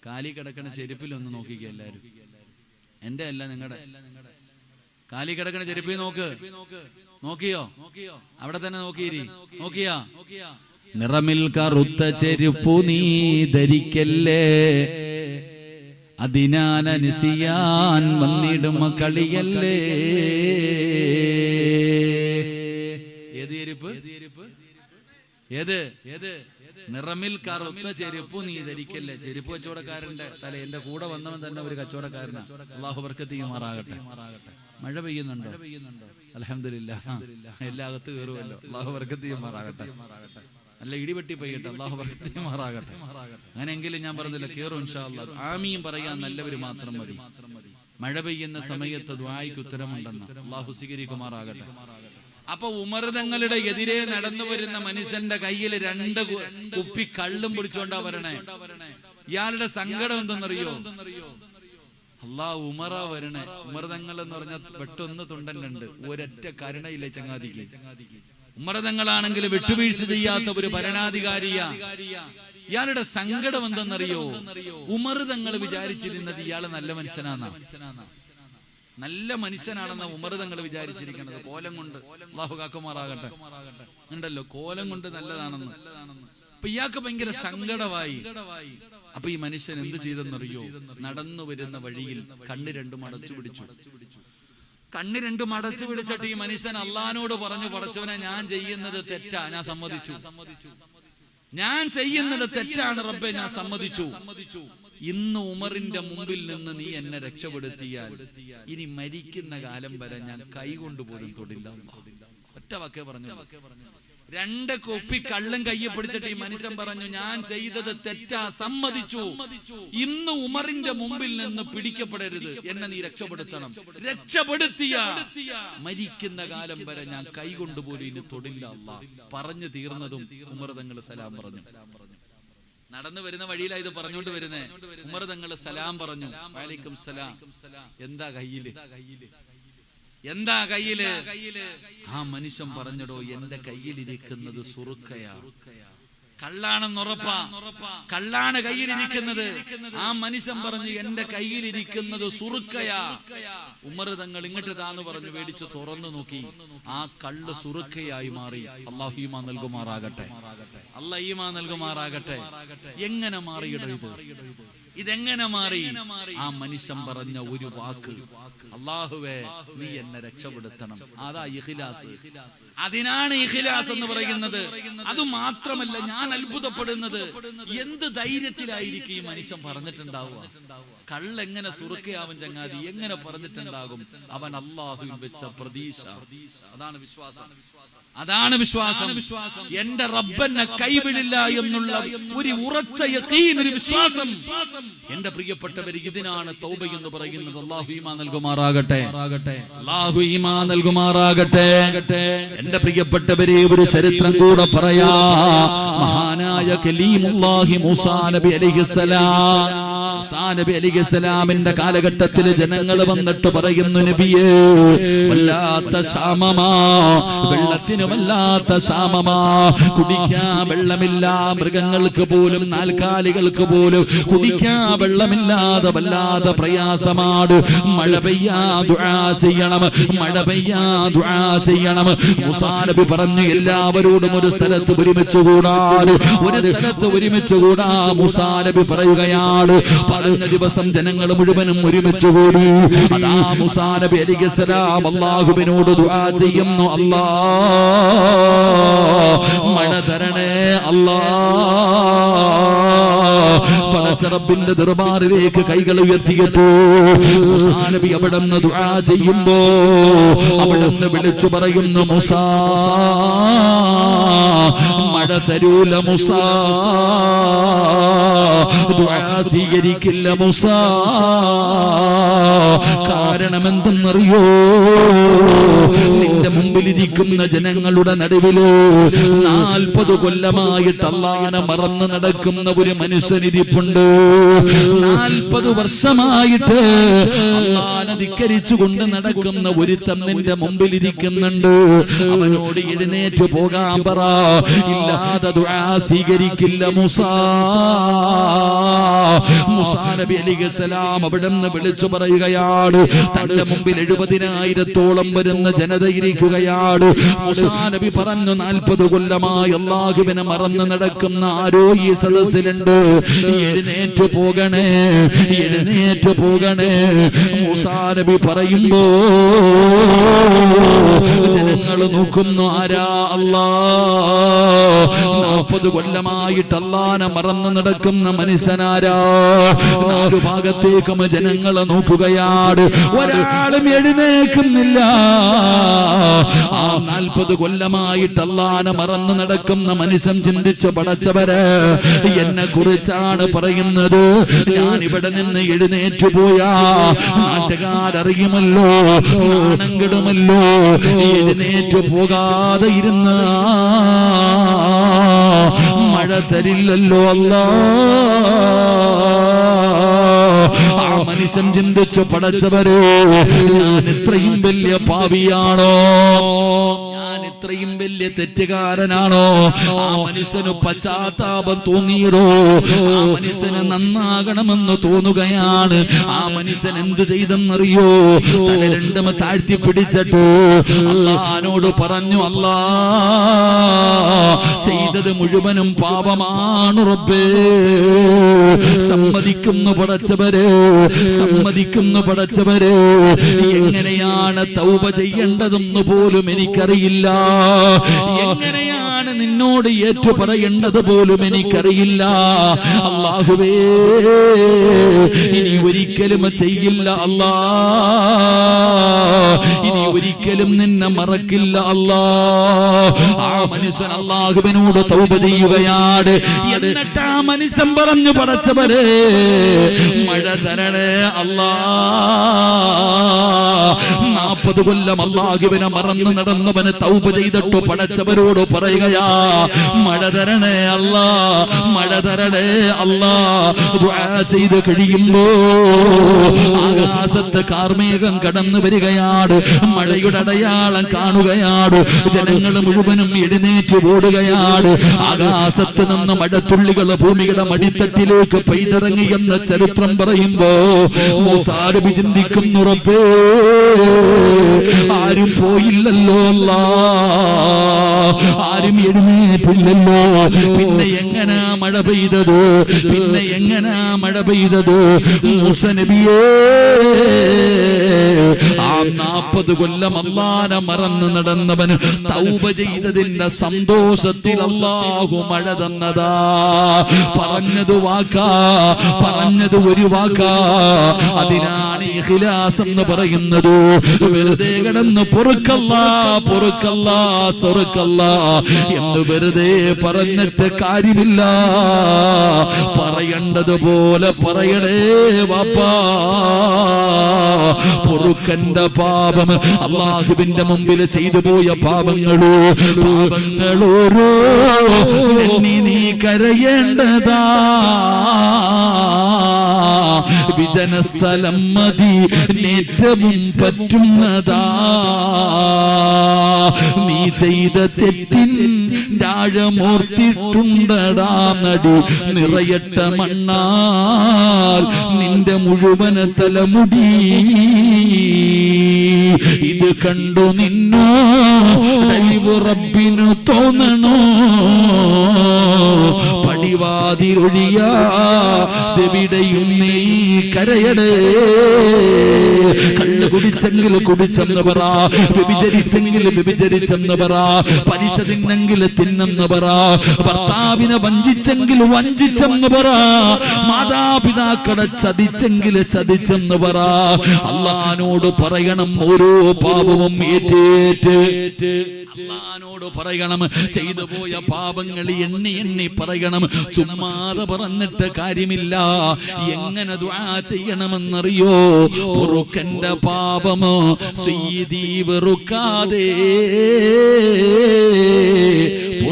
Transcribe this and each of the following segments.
കാലി കിടക്കണ ചെരുപ്പിലൊന്ന് നോക്കിക്കുക എല്ലാവരും. എന്റെ അല്ല, നിങ്ങളുടെ. കാലി കിടക്കണ ചെരുപ്പിൽ നോക്കിയോ? അവിടെ തന്നെ നോക്കിയാ? നിറമിൽ കറുത്ത ചെരുപ്പു നീ ധരിക്കല്ലേ, അതിനാനനുസിയാൻ വന്നിടും കളിയല്ലേ. ഏത് ചെരുപ്പ്? ഏത്? നിറമിൽ കറുത്ത ചെരുപ്പു നീ ധരിക്കല്ലേ. ചെരുപ്പ് കച്ചവടക്കാരന്റെ തല. എന്റെ കൂടെ വന്നവൻ തന്നെ ഒരു കച്ചവടക്കാരനാ. അല്ലാഹു ബർക്കത്ത് ചെയ്യുമാറാകട്ടെ. മഴ പെയ്യുന്നുണ്ടോ? അൽഹംദുലില്ലാഹ്. എല്ലാകത്ത് കയറുമല്ലോ. അല്ലാഹു ബർക്കത്ത് ചെയ്യുമാറാകട്ടെ. അല്ല, ഇടിവെട്ടി പെയ്യട്ടെ. അല്ലാഹു ബർക്കത്ത് ചെയ്യുമാറാകട്ടെ. അങ്ങനെയെങ്കിലും ഞാൻ പറഞ്ഞില്ല, കയറും ഇൻഷാ അല്ലാഹ്. ആമീൻ പറയാൻ നല്ലവര് മാത്രം മതി. മഴ പെയ്യുന്ന സമയത്ത് ദുആയ്ക്ക് ഉത്തരമുണ്ടെന്ന് അല്ലാഹു സ്വീകരിക്കുമാറാകട്ടെ. അപ്പൊ ഉമർ തങ്ങളുടെ എതിരെ നടന്നു വരുന്ന മനുഷ്യന്റെ കയ്യിൽ 2 കുപ്പി കള്ളും പിടിച്ചോണ്ടാ വരണേ. ഇയാളുടെ സങ്കടം എന്തെന്നറിയോ? ഉമറാ വരണേ. ഉമർ തങ്ങൾ എന്ന് പറഞ്ഞാൽ പെട്ടൊന്ന് തുണ്ടല്ലുണ്ട്, ഒരൊറ്റ കരുണയില്ലേ ചങ്ങാതിക്ക്. ഉമർ തങ്ങളാണെങ്കിൽ വിട്ടുവീഴ്ച ചെയ്യാത്ത ഒരു ഭരണാധികാരിയാ. ഇയാളുടെ സങ്കടം എന്തെന്നറിയോ? ഉമർ തങ്ങൾ വിചാരിച്ചിരുന്നത് ഇയാള് നല്ല മനുഷ്യനാണെന്ന ഉമർ തങ്ങൾ വിചാരിച്ചിരിക്കുന്നത്. കോലം കൊണ്ട് അല്ലാഹു കാക്കുമാറാകട്ടെ ഉണ്ടല്ലോ, കോലം കൊണ്ട് നല്ലതാണെന്ന്. അപ്പൊ ഇയാൾക്ക് ഭയങ്കര സങ്കടമായി. അപ്പൊ ഈ മനുഷ്യൻ എന്ത് ചെയ്തെന്നറിയോ? നടന്നു വരുന്ന വഴിയിൽ കണ്ണ് 2 അടച്ചു പിടിച്ചു. കണ്ണ് 2 അടച്ചു പിടിച്ചിട്ട് ഈ മനുഷ്യൻ അള്ളാഹിനോട് പറഞ്ഞു, പടച്ചവനെ, ഞാൻ ചെയ്യുന്നത് തെറ്റാ, ഞാൻ സമ്മതിച്ചു. ഞാൻ ചെയ്യുന്നത് തെറ്റാണ് റബ്ബേ, ഞാൻ സമ്മതിച്ചു. ഇന്ന് ഉമറിന്റെ മുമ്പിൽ നിന്ന് നീ എന്നെ രക്ഷപ്പെടുത്തിയാൽ ഇനി മരിക്കുന്ന കാലം വരെ ഞാൻ കൈകൊണ്ട് പോലും തൊടില്ല. ഒറ്റ വാക്കേ പറഞ്ഞു. 2 കുപ്പി കള്ളും കയ്യെ പിടിച്ചിട്ട് ഈ മനുഷ്യൻ പറഞ്ഞു, ഞാൻ ചെയ്തത് തെറ്റാ, സമ്മതിച്ചു. ഇന്ന് ഉമറിന്റെ മുമ്പിൽ നിന്ന് പിടിക്കപ്പെടരുത്, എന്നെ നീ രക്ഷപ്പെടുത്തണം. രക്ഷപ്പെടുത്തിയ മരിക്കുന്ന കാലം വരെ ഞാൻ കൈകൊണ്ട് പോലും ഇനി തൊടില്ല അല്ലാഹ്. പറഞ്ഞു തീർന്നതും ഉമർ തങ്ങൾ സലാം പറഞ്ഞു. നടന്നു വരുന്ന വഴിയിലാ ഇത് പറഞ്ഞുകൊണ്ട് വരുന്നേ. ഉമർ തങ്ങൾ സലാം പറഞ്ഞു. വഅലൈക്കും സലാം. എന്താ കയ്യില്? ആ മനുഷ്യൻ പറഞ്ഞടോ, എന്റെ കയ്യിലിരിക്കുന്നത് സുറുക്കയാ. കള്ളാണെന്നുറപ്പാ. കള്ളാണ് കയ്യിലിരിക്കുന്നത്. ആ മനുഷ്യൻ പറഞ്ഞു, എന്റെ കയ്യിലിരിക്കുന്നത് സുറുക്കയാ. ഉമർ തങ്ങൾ ഇങ്ങോട്ട് താന്ന് പറഞ്ഞു മേടിച്ചു തുറന്നു നോക്കി. ആ കള്ള് സുറുക്കയായി മാറി. അല്ലാഹു ഈമാൻ നൽകുമാറാകട്ടെ. അല്ലാഹു ഈമാൻ നൽകുമാറാകട്ടെ. എങ്ങനെ മാറിയിട ഇതെങ്ങനെ മാറി? ആ മനുഷ്യൻ പറഞ്ഞ ഒരു വാക്ക്, അല്ലാഹുവേ, നീ എന്നെ രക്ഷപ്പെടുത്തണം. അതാ ഇഖ്ലാസ്. അതിനാണ് ഇഖ്ലാസ് എന്ന് പറയുന്നത്. അത് മാത്രമല്ല, ഞാൻ അത്ഭുതപ്പെടുന്നത്, എന്ത് ധൈര്യത്തിലായിരിക്കും ഈ മനുഷ്യൻ പറഞ്ഞിട്ടുണ്ടാവുക. കള്ളെങ്ങനെ സുറുക്കയാവും ചങ്ങാതി, എങ്ങനെ പറഞ്ഞിട്ടുണ്ടാകും? അവൻ അല്ലാഹുവിൽ വെച്ച പ്രതീക്ഷ. അതാണ് വിശ്വാസം. അതാണ് വിശ്വാസം. എന്റെ റബ്ബനെ കൈവിടില്ല എന്നുള്ള ഒരു ഉറച്ച യഖീൻ, ഒരു വിശ്വാസം. എന്റെ പ്രിയപ്പെട്ടവർ, ഇതിനാണ് തൗബ എന്ന് പറയുന്നത്. അല്ലാഹു ഈമാൻ നൽകുമാറാകട്ടെ. അല്ലാഹു ഈമാൻ നൽകുമാറാകട്ടെ. എന്റെ പ്രിയപ്പെട്ടവരെ, ഒരു ചരിത്രം കൂടെ പറയാ. മഹാനായ കലീമുല്ലാഹി മൂസാ നബി അലൈഹിസ്സലാം. മൂസാ നബി അലൈഹിസ്സലാമിന്റെ കാലഘട്ടത്തിൽ ജനങ്ങൾ വന്നിട്ട് പറയുന്നു, നബിയേ, വല്ലാത്ത ക്ഷാമമാ, വെള്ളത്തിന് വല്ലാത്ത ക്ഷാമമാ, കുടിക്കാൻ വെള്ളമില്ല. മൃഗങ്ങൾക്ക് പോലും, നാൽക്കാലികൾക്ക് പോലും കുടിക്കാൻ വെള്ളമില്ലാതെ വല്ലാതെ പ്രയാസമാണ്. മഴ പെയ്യാ ദുആ ചെയ്യണം, മഴ പെയ്യാ ദുആ ചെയ്യണം. മൂസാ നബി പറഞ്ഞു, എല്ലാവരോടും ഒരു സ്ഥലത്ത് ഒരുമിച്ച് കൂടാൻ, ഒരു സ്ഥലത്ത് ഒരുമിച്ച് കൂടാ. മൂസാ നബി പറയുകയാണ്. പറഞ്ഞ ദിവസം ജനങ്ങൾ മുഴുവനും ഒരുമിച്ച് കൂടി. അതാ മൂസാ നബി അലൈഹിസ്സലാം അല്ലാഹുവിനോട് ദുആ ചെയ്യുന്നു, അല്ലാഹ് മഴ തരണേ അല്ലാഹ്. പടച്ച റബ്ബിന്റെ ദർബാറിലേക്ക് കൈകൾ ഉയർത്തിയിട്ടു മൂസാ നബി അവിടുന്ന് ദുആ ചെയ്യുമ്പോ അവിടുന്ന് വിളിച്ചു പറയുന്നു, മൂസാ, മഴ തരൂല മൂസാ, ദുആ സ്വീകരിക്കില്ല മൂസാ. കാരണം എന്തെന്നറിയോ? നിന്റെ മുമ്പിലിരിക്കുന്ന ജനങ്ങളുടെ നടുവില് 40 കൊല്ലമായിട്ട് അല്ലാഹനെ മറന്നു നടക്കുന്ന ഒരു മനുഷ്യനിരിപ്പുണ്ട്. കൊണ്ട് 40 വർഷമായിട്ട് അല്ലാഹനെ ധിക്കരിച്ചുകൊണ്ട് നടക്കുന്ന ഒരുത്തൻ നിന്റെ മുമ്പിൽ ഇരിക്കുന്നുണ്ട്. അവനോട് എഴുന്നേറ്റ് പോകാൻ പറ, ഇല്ലാതെ ദുആ സ്വീകരിക്കില്ല മൂസാ. മൂസാ നബി അലൈഹിസ്സലാം അവിടുന്ന് വിളിച്ചു പറയുകയാണ്. തന്റെ മുമ്പിൽ 70,000-ഓളം വരുന്ന ജനത ഇരിക്കുകയാണ്. മൂസാ നബി പറഞ്ഞു, 40 കൊല്ലമായി അല്ലാഹുവിനെ മറന്നു നടക്കുന്ന ആരോ ഈ സദസ്സിലുണ്ട്. എഴുന്നേറ്റ് പോകണേ, എഴുന്നേറ്റ് പോകണേ. മൂസാ നബി പറയുമ്പോ ജനങ്ങൾ നോക്കുന്നു, ആരാ? അല്ലാഹ്. 40 കൊല്ലമായിട്ട് അല്ലാഹനെ മറന്നു നടക്കുന്ന മനുഷ്യനാരാ? 4 ഭാഗത്തേക്കും ജനങ്ങളെ നോക്കുകയാണ്. ഒരാളും എഴുന്നേക്കുന്നില്ല. ആ 40 കൊല്ലമായിട്ട് അല്ലാഹനെ മറന്നു നടക്കുന്ന മനുഷ്യൻ ചിന്തിച്ചു, പടച്ചവരെ എന്നെ കുറിച്ചാണ് പറയുന്നത്. ഞാൻ ഇവിടെ നിന്ന് എഴുന്നേറ്റു പോയാ നാട്ടുകാരറിയുമല്ലോ, നാണം കെടുമല്ലോ. എഴുന്നേറ്റു പോകാതെ ഇരുന്ന മഴ തരില്ലല്ലോ അല്ലാഹ്. ആ മനുഷ്യൻ ചിന്തിച്ചു, പടച്ചവരെ ഞാൻ ഇത്രയും വലിയ പാപിയാണോ? ഞാൻ ഇത്രയും വലിയ തെറ്റുകാരനാണോ? ആ മനുഷ്യന് പശ്ചാത്താപം തോന്നിയതോ? ആ മനുഷ്യന് നന്നാകണമെന്ന് തോന്നുകയാണ്. ആ മനുഷ്യൻ എന്ത് ചെയ്തെന്നറിയോ? തല രണ്ടും താഴ്ത്തി പിടിച്ചിട്ട് അല്ലാഹനോട് പറഞ്ഞു, അല്ലാ, ചെയ്തത് മുഴുവനും പാപമാണ് റബ്ബേ. സമ്മതിക്കുന്നു പടച്ചവരെ, സമ്മതിക്കുന്നു പടച്ചവരെ. എങ്ങനെയാണ് തൗബ ചെയ്യേണ്ടതെന്ന് പോലും എനിക്കറിയില്ല. എങ്ങനെയാണ് നിന്നോട് ഏറ്റു പറയേണ്ടത് പോലും എനിക്കറിയില്ല. അല്ലാഹുവേ, ഇനി ഒരിക്കലും ചെയ്യില്ല അല്ലാ. ഇനി ഒരിക്കലും നിന്നെ മറക്കില്ല അല്ലാ. ആ മനുഷ്യൻ അല്ലാഹുവിനോട് തൗബ ചെയ്യുകയാണ്. എന്നിട്ട് ആ മനുഷ്യൻ പറഞ്ഞു, പടച്ചവരെ മഴ തരണേ അല്ലാ. 40 കൊല്ലം അല്ലാഹുവിനെ മറന്നു നടന്നവന് തൗബ ചെയ്തിട്ട് പടച്ചവരോട് പറയുകയാ, മഴ തരണേ അല്ലാ, മഴ തരണേ അല്ലാ. ദുആ ചെയ്ത് കഴിയുമ്പോ ആകാശത്ത് കാർമേഘം കടന്നു വരികയാണ്. മഴയുടെ അടയാളം കാണുകയാണ്. ജനങ്ങൾ മുഴുവനും എഴുന്നേറ്റ് ഓടുകയാണ്. ആകാശത്ത് നിന്ന് മഴത്തുള്ളികൾ ഭൂമിയുടെ മടിത്തട്ടിലേക്ക് പെയ്തിറങ്ങി എന്ന ചരിത്രം പറയുമ്പോ മൂസാ നബി ചിന്തിക്കുന്നു, റബ്ബേ, ആരും പോയില്ലല്ലോ അല്ലാഹ്, ആരും എഴുന്നേറ്റില്ലല്ലോ. പിന്നെ എങ്ങനാ മഴ പെയ്തത്? പിന്നെ എങ്ങനാ മഴ പെയ്തത്? മൂസാ നബിയേ, ആ 40 കൊല്ലം അല്ലാഹനെ മറന്നു നടന്നവന് തൗബ ചെയ്തതിന്റെ സന്തോഷത്തിൽ അല്ലാഹു മഴ തന്നതാ. പറഞ്ഞത് വാക്കാ, പറഞ്ഞത് ഒരു വാക്കാ. അതിനാണ് ഇഖ്ലാസ് എന്ന് പറയുന്നത്. വെറുതെ കിടന്ന് പൊറുക്കല്ലാ, പൊറുക്കല്ലാ, പൊറുക്കല്ലാ എന്ന് വെറുതെ പറഞ്ഞിട്ട് കാര്യമില്ല. പറയേണ്ടതുപോലെ പറയണേ വാപ്പാ. പൊറുക്കന്റെ പാപം, അല്ലാഹുവിന്റെ മുമ്പിൽ ചെയ്തു പോയ പാപങ്ങളോരോ നീ കരയേണ്ടതാ. വിജനസ്ഥലം മതി നേറ്റവും പറ്റുന്നതാ. നീ ചെയ്ത തെറ്റിൻ രാഴമോർത്തിട്ടുണ്ടടാ നടി. നിറയട്ട മണ്ണാൽ നിന്റെ മുഴുവൻ തലമുടി. ഇത് കണ്ടു നിന്നോ ദൈവ റബ്ബിനു തോന്നണോ? പടിവാതിലൊഴിയാതെവിടെയും നീ കരയടേ. കള്ള് കുടിച്ചെങ്കിൽ കുടിച്ചെന്ന് പറ, വ്യഭിചരിച്ചെങ്കിൽ വ്യഭിചരിച്ചെന്ന് പറ, പലിശ തിന്നെങ്കിൽ തിന്നെന്ന് പറ, ഭർത്താവിനെ വഞ്ചിച്ചെങ്കിൽ വഞ്ചിച്ചെന്ന് പറ, മാതാപിതാക്കളെ ചതിച്ചെങ്കിൽ ചതിച്ചെന്ന് പറ. അല്ലാഹനോട് പറയണം ഓരോ പാപവും ഏറ്റേറ്റ്. അല്ലാഹനോട് പറയണം ചെയ്തു പോയ പാപങ്ങൾ എണ്ണി എണ്ണി പറയണം. ചുമ്മാതെ പറഞ്ഞിട്ട് കാര്യമില്ല. എങ്ങനെ ദുആ ചെയ്യണമെന്നറിയോ? പൊറുക്കന്റെ പാപമോ സയ്യിദി വെറുക്കാതെ,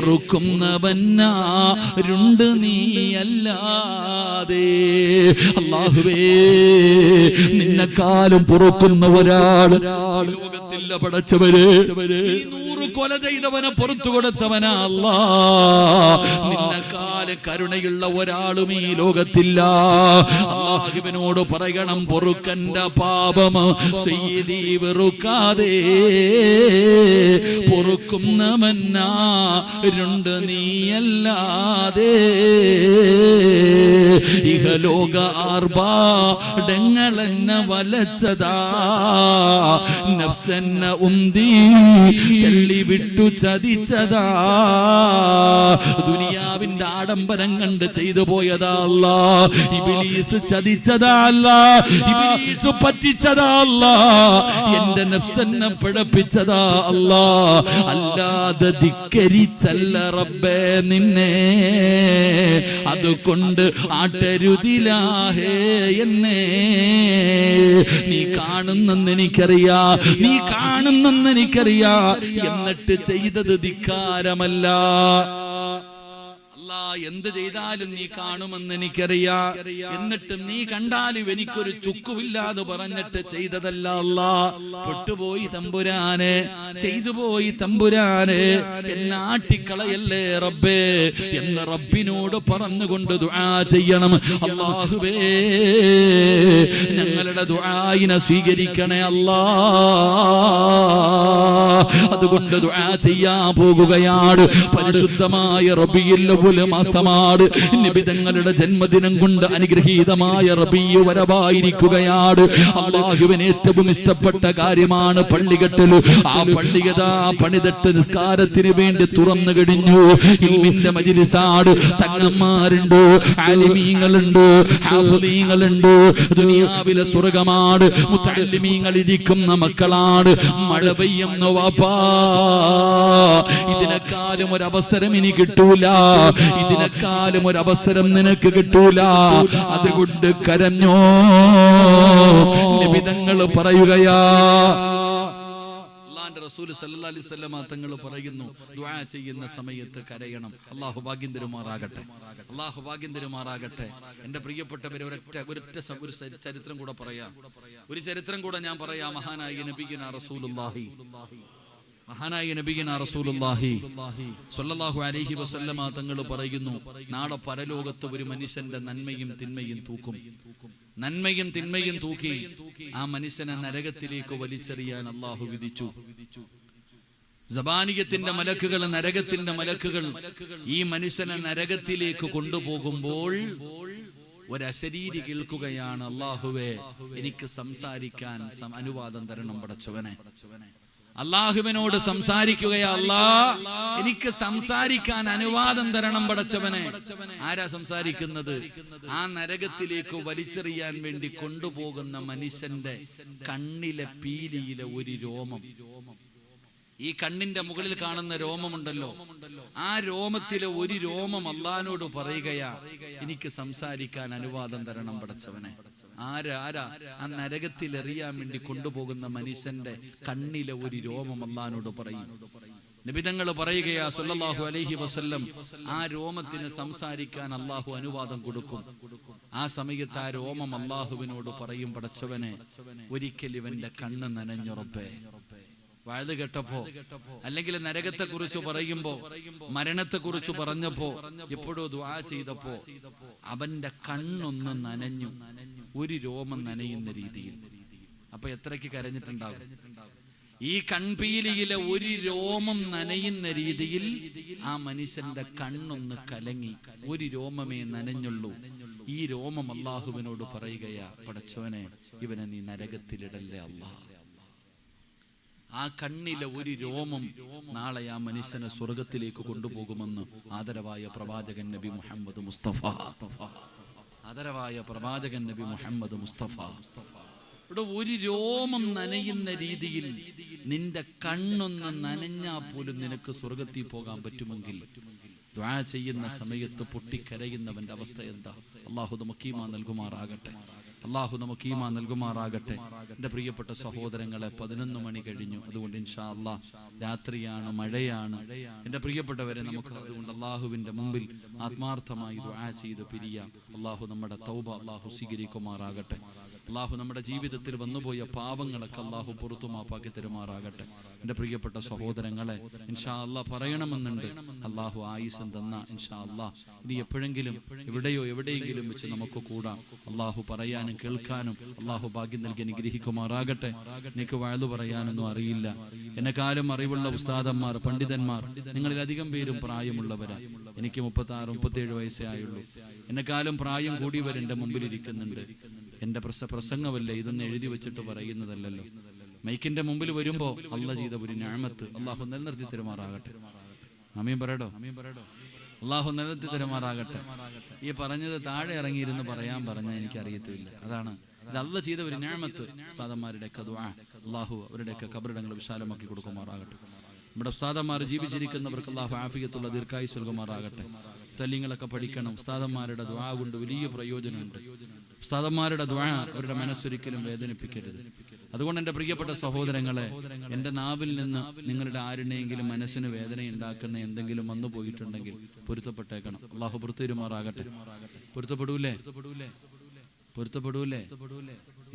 പൊറുക്കുന്നവനാരുണ്ട് നീയല്ലാതെ. അല്ലാഹുവേ, നിന്നെക്കാളും പൊറുക്കുന്ന ഒരാൾ ലോകത്തില്ല പടച്ചവര്. 100 കൊല ചെയ്തവനെ പുറത്തു കൊടുത്തവനാ അല്ലാ. നിന്നെക്കാല് കരുണയുള്ള ഒരാളും ഈ ലോകത്തില്ല. അല്ലാഹുവിനോട് പറയണം, പൊറുക്കന്റെ പാപം സയ്യിദി വെറുക്കാതെ പൊറുക്കുന്നവനാരുണ്ട് നീയല്ലാതെ. ഇഹലോക ആർഭാടങ്ങളെന്നെ വലച്ചതാ, നഫ്സെന്നെ ഉന്തി തള്ളിവിട്ടു ചതിച്ചതാ. ദുനിയാവിന്റെ ആഡംബരം കണ്ട് ചെയ്തു പോയതാ അല്ലാ. ഇബ്ലീസ് ചതിച്ചതാ അല്ലാ, ഇബ്ലീസ് പറ്റിച്ചതാ അല്ലാ, എന്റെ നഫ്സെന്നെ പിഴപ്പിച്ചതാ അല്ലാ. അല്ലാതെ ധിക്കരിച്ചല്ല റബ്ബേ നിന്നെ, അതുകൊണ്ട് ആട്ടരുതിലാഹേ എന്നെ. നീ കാണുന്നെന്ന് എനിക്കറിയാ, നീ കാണുന്നെന്ന് എനിക്കറിയാ, എന്നിട്ട് ചെയ്തത് ധിക്കാരമല്ല. എന്ത് ചെയ്താലും നീ കാണുമെന്ന് എനിക്കറിയാ, എന്നിട്ടും നീ കണ്ടാലും എനിക്കൊരു ചുക്കുമില്ലാതെ പറഞ്ഞിട്ട് ചെയ്തതല്ല അല്ലാ. പെട്ടുപോയി തമ്പുരാനെ, ചെയ്തുപോയി തമ്പുരാനെ, എന്നെ ആട്ടിക്കളയല്ലേ റബ്ബേ എന്ന് റബ്ബിനോട് പറഞ്ഞുകൊണ്ട് ദുആ ചെയ്യണം. അല്ലാഹുവേ, ഞങ്ങളുടെ ദുആയിനെ സ്വീകരിക്കണേ അല്ലാ. അതുകൊണ്ട് ദുആ ചെയ്യാൻ പോകുകയാണ്. പരിശുദ്ധമായ റബീഉൽ അവ്വൽ മാസമാണ്. നബി തങ്ങളുടെ ജന്മദിനം കൊണ്ട് അനുഗ്രഹീതമായ റബീഉ വരവായിരിക്കുകയാണ്. അല്ലാഹുവിന് ഏറ്റവും ഇഷ്ടപ്പെട്ട കാര്യമാണ് പള്ളികെട്ടൽ. ആ പള്ളികതാ പണിതെട്ട് നിസ്കാരത്തിന് വേണ്ടി തുറന്നു കഴിഞ്ഞു. ഇൽമിന്റെ മജ്ലിസാണ്. തങ്ങന്മാരുണ്ട്, ആലിമീങ്ങളുണ്ട്, ഹാഫിളീങ്ങളുണ്ട്. ദുനിയാവിലെ സ്വർഗ്ഗമാണ്. മുതഅല്ലിമീങ്ങൾ ഇരിക്കുന്ന മക്കളാണ്. മഴ പെയ്യുന്ന വാപ്പാ, ഇതിനെക്കാളും ഒരു അവസരം ഇനി കിട്ടൂല, ഇതിനെക്കാളും ഒരു അവസരം നിനക്ക് കിട്ടൂല. അതുകൊണ്ട് കരഞ്ഞോ. നബി തങ്ങൾ പറയുകയാ, അല്ലാഹുവിന്റെ റസൂൽ സല്ലല്ലാഹു അലൈഹി വസല്ലം തങ്ങൾ പറയുന്നു, ദുആ ചെയ്യുന്ന സമയത്ത് കരയണം. അല്ലാഹു ഭാഗ്യം തരുമാറാകട്ടെ, അല്ലാഹു ഭാഗ്യം തരുമാറാകട്ടെ. എന്റെ പ്രിയപ്പെട്ടവരെ, ഒരൊറ്റ ചരിത്രം കൂടെ പറയാം. ഒരു ചരിത്രം കൂടെ ഞാൻ പറയാം. മഹാനായ നബിയുനാ റസൂലുള്ളാഹി സ്വല്ലല്ലാഹു അലൈഹി വസല്ലമ തങ്ങൾ പറയുന്നു, നാളെ പരലോകത്ത് ഒരു മനുഷ്യന്റെ നന്മയും തിന്മയും തൂക്കും. നന്മയും തിന്മയും തൂക്കി ആ മനുഷ്യനെ നരകത്തിലേക്ക് വലിച്ചെറിയാൻ അല്ലാഹു വിധിച്ചു. സബാനിയത്തിന്റെ മലക്കുകൾ, നരകത്തിന്റെ മലക്കുകൾ ഈ മനുഷ്യനെ നരകത്തിലേക്ക് കൊണ്ടുപോകുമ്പോൾ ഒരശരീരി കേൾക്കുകയാണ്, അല്ലാഹുവേ, എനിക്ക് സംസാരിക്കാൻ അനുവാദം തരണം പടച്ചവനെ. അല്ലാഹുവിനോട് സംസാരിക്കുകയാ, അല്ലാ, എനിക്ക് സംസാരിക്കാൻ അനുവാദം തരണം പടച്ചവനെ. ആരാ സംസാരിക്കുന്നത്? ആ നരകത്തിലേക്ക് വലിച്ചെറിയാൻ വേണ്ടി കൊണ്ടുപോകുന്ന മനുഷ്യന്റെ കണ്ണിലെ പീലിയിലെ ഒരു രോമം. ഈ കണ്ണിന്റെ മുകളിൽ കാണുന്ന രോമമുണ്ടല്ലോ, ആ രോമത്തിലെ ഒരു രോമം അല്ലാഹുവിനോട് പറയുകയാ, എനിക്ക് സംസാരിക്കാൻ അനുവാദം തരണം പടച്ചവനെ. ആരാ ആ നരകത്തിൽ എറിയാൻ വേണ്ടി കൊണ്ടുപോകുന്ന മനുഷ്യന്റെ കണ്ണിലെ ഒരു രോമം അല്ലാഹുവിനോട് പറയും. നബി തങ്ങൾ പറയുകയാ സല്ലല്ലാഹു അലൈഹി വസല്ലം, ആ രോമത്തിന് സംസാരിക്കാൻ അല്ലാഹു അനുവാദം കൊടുക്കും. ആ സമയത്ത് ആ രോമം അല്ലാഹുവിനോട് പറയും, പടച്ചവനെ, ഒരിക്കൽ ഇവന്റെ കണ്ണ് നനഞ്ഞുറപ്പേ. വയത് കേട്ടപ്പോ, അല്ലെങ്കിൽ നരകത്തെ കുറിച്ച് പറയുമ്പോ, മരണത്തെ കുറിച്ച് പറഞ്ഞപ്പോ, എപ്പോഴോ ദുആ ചെയ്തപ്പോ അവന്റെ കണ്ണൊന്ന് നനഞ്ഞു, ഒരു രോമം നനയുന്ന രീതിയിൽ. അപ്പൊ എത്രയ്ക്ക് കരഞ്ഞിട്ടുണ്ടാകും? ഈ കൺപീലിയിലെ ഒരു രോമം നനയുന്ന രീതിയിൽ ആ മനുഷ്യന്റെ കണ്ണൊന്ന് കലങ്ങി, ഒരു രോമമേ നനഞ്ഞുള്ളൂ. ഈ രോമം അല്ലാഹുവിനോട് പറയുകയാ, പടച്ചവനെ, ഇവനെ നീ നരകത്തിലിടല്ലേ അല്ലാഹ്. ആ കണ്ണിലെ ഒരു രോമം നാളെ ആ മനുഷ്യനെ സ്വർഗത്തിലേക്ക് കൊണ്ടുപോകുമെന്ന് ആദരവായ പ്രവാചകൻ നബി മുഹമ്മദ് മുസ്തഫ. ആദരവായ പ്രവാചകൻ നബി മുഹമ്മദ് മുസ്തഫ. ഇവിടെ ഒരു രോമം നനയുന്ന രീതിയിൽ നിന്റെ കണ്ണൊന്ന് നനഞ്ഞാൽ പോലും നിനക്ക് സ്വർഗത്തിൽ പോകാൻ പറ്റുമെങ്കിൽ ദുആ ചെയ്യുന്ന സമയത്ത് പൊട്ടിക്കരയുന്നവന്റെ അവസ്ഥ എന്താ? അല്ലാഹു നമുക്ക് ഈമാൻ നൽകുമാറാകട്ടെ. അള്ളാഹു നമുക്ക് ഈമാൻ നൽകുമാറാകട്ടെ. എൻ്റെ പ്രിയപ്പെട്ട സഹോദരങ്ങളെ, 11 മണി കഴിഞ്ഞു. അതുകൊണ്ട് ഇൻഷാ അല്ലാഹ് രാത്രിയാണ്, മഴയാണ്. എൻ്റെ പ്രിയപ്പെട്ടവരെ, നമുക്ക് അതുകൊണ്ട് അള്ളാഹുവിൻ്റെ മുമ്പിൽ ആത്മാർത്ഥമായി ദുആ ചെയ്ത് പിരിയാം. അള്ളാഹു നമ്മുടെ തൗബ അള്ളാഹു സ്വീകരിക്കുമാറാകട്ടെ. അള്ളാഹു നമ്മുടെ ജീവിതത്തിൽ വന്നുപോയ പാവങ്ങളൊക്കെ അള്ളാഹു പുറത്തു മാപ്പാക്കി തരുമാറാകട്ടെ. എൻ്റെ പ്രിയപ്പെട്ട സഹോദരങ്ങളെ, ഇൻഷാ അല്ലാഹ് പറയണമെന്നുണ്ട്. അള്ളാഹു ആയുസ്സം തന്ന ഇൻഷാ അല്ലാഹ് ഇനി എപ്പോഴെങ്കിലും എവിടെയോ എവിടെയെങ്കിലും വെച്ച് നമുക്ക് കൂടാം. അള്ളാഹു പറയാനും കേൾക്കാനും അള്ളാഹു ഭാഗ്യം നൽകി അനുഗ്രഹിക്കുമാറാകട്ടെ. എനിക്ക് വഅദ് പറയാനൊന്നും അറിയില്ല. എന്നെക്കാളും അറിവുള്ള ഉസ്താദന്മാർ, പണ്ഡിതന്മാർ, നിങ്ങളിലധികം പേരും പ്രായമുള്ളവരാ. എനിക്ക് 36-37 വയസ്സേ ആയുള്ളൂ. എന്നെക്കാളും പ്രായം കൂടിയവരെൻ്റെ മുമ്പിലിരിക്കുന്നുണ്ട്. എൻ്റെ പ്രസംഗമല്ലേ, ഇതൊന്നും എഴുതി വെച്ചിട്ട് പറയുന്നതല്ലല്ലോ. മൈക്കിന്റെ മുമ്പിൽ വരുമ്പോ അള്ളാഹ് ചെയ്ത ഒരു നിഅമത്ത് അള്ളാഹു നിലനിർത്തി തരുമാറാകട്ടെ. ആമീൻ പറയടോ. അള്ളാഹു നിലനിർത്തി തരുമാറാകട്ടെ. ഈ പറഞ്ഞത് താഴെ ഇറങ്ങിയിരുന്ന് പറയാൻ പറഞ്ഞാൽ എനിക്കറിയത്തില്ല. അതാണ് ഇത് അള്ളാഹ് ചെയ്ത ഒരു നിഅമത്ത്. ഉസ്താദന്മാരുടെയൊക്കെ ദുആ അള്ളാഹു അവരുടെയൊക്കെ ഖബറിടങ്ങൾ വിശാലമാക്കി കൊടുക്കുമാറാകട്ടെ. നമ്മുടെ ഉസ്താദന്മാർ ജീവിച്ചിരിക്കുന്നവർക്ക് അള്ളാഹു ആഫിയത്തുള്ള ദീർഘായുസ്സ് നൽകുമാറാകട്ടെ. തല്ലിങ്ങളൊക്കെ പഠിക്കണം. ഉസ്താദന്മാരുടെ ദുആ കൊണ്ട് വലിയ പ്രയോജനമുണ്ട്. ഉസ്താദന്മാരുടെ ദുആ അവരുടെ മനസ്സൊരിക്കലും വേദനിപ്പിക്കരുത്. അതുകൊണ്ട് എൻ്റെ പ്രിയപ്പെട്ട സഹോദരങ്ങളെ, എൻ്റെ നാവിൽ നിന്ന് നിങ്ങളുടെ ആരുടെയെങ്കിലും മനസ്സിന് വേദന ഉണ്ടാക്കുന്ന എന്തെങ്കിലും വന്നു പോയിട്ടുണ്ടെങ്കിൽ പൊരുത്തപ്പെട്ടേക്കണം. അള്ളാഹു പൊറുത്തരുമാറാകട്ടെ. പൊരുത്തപ്പെടൂലേ?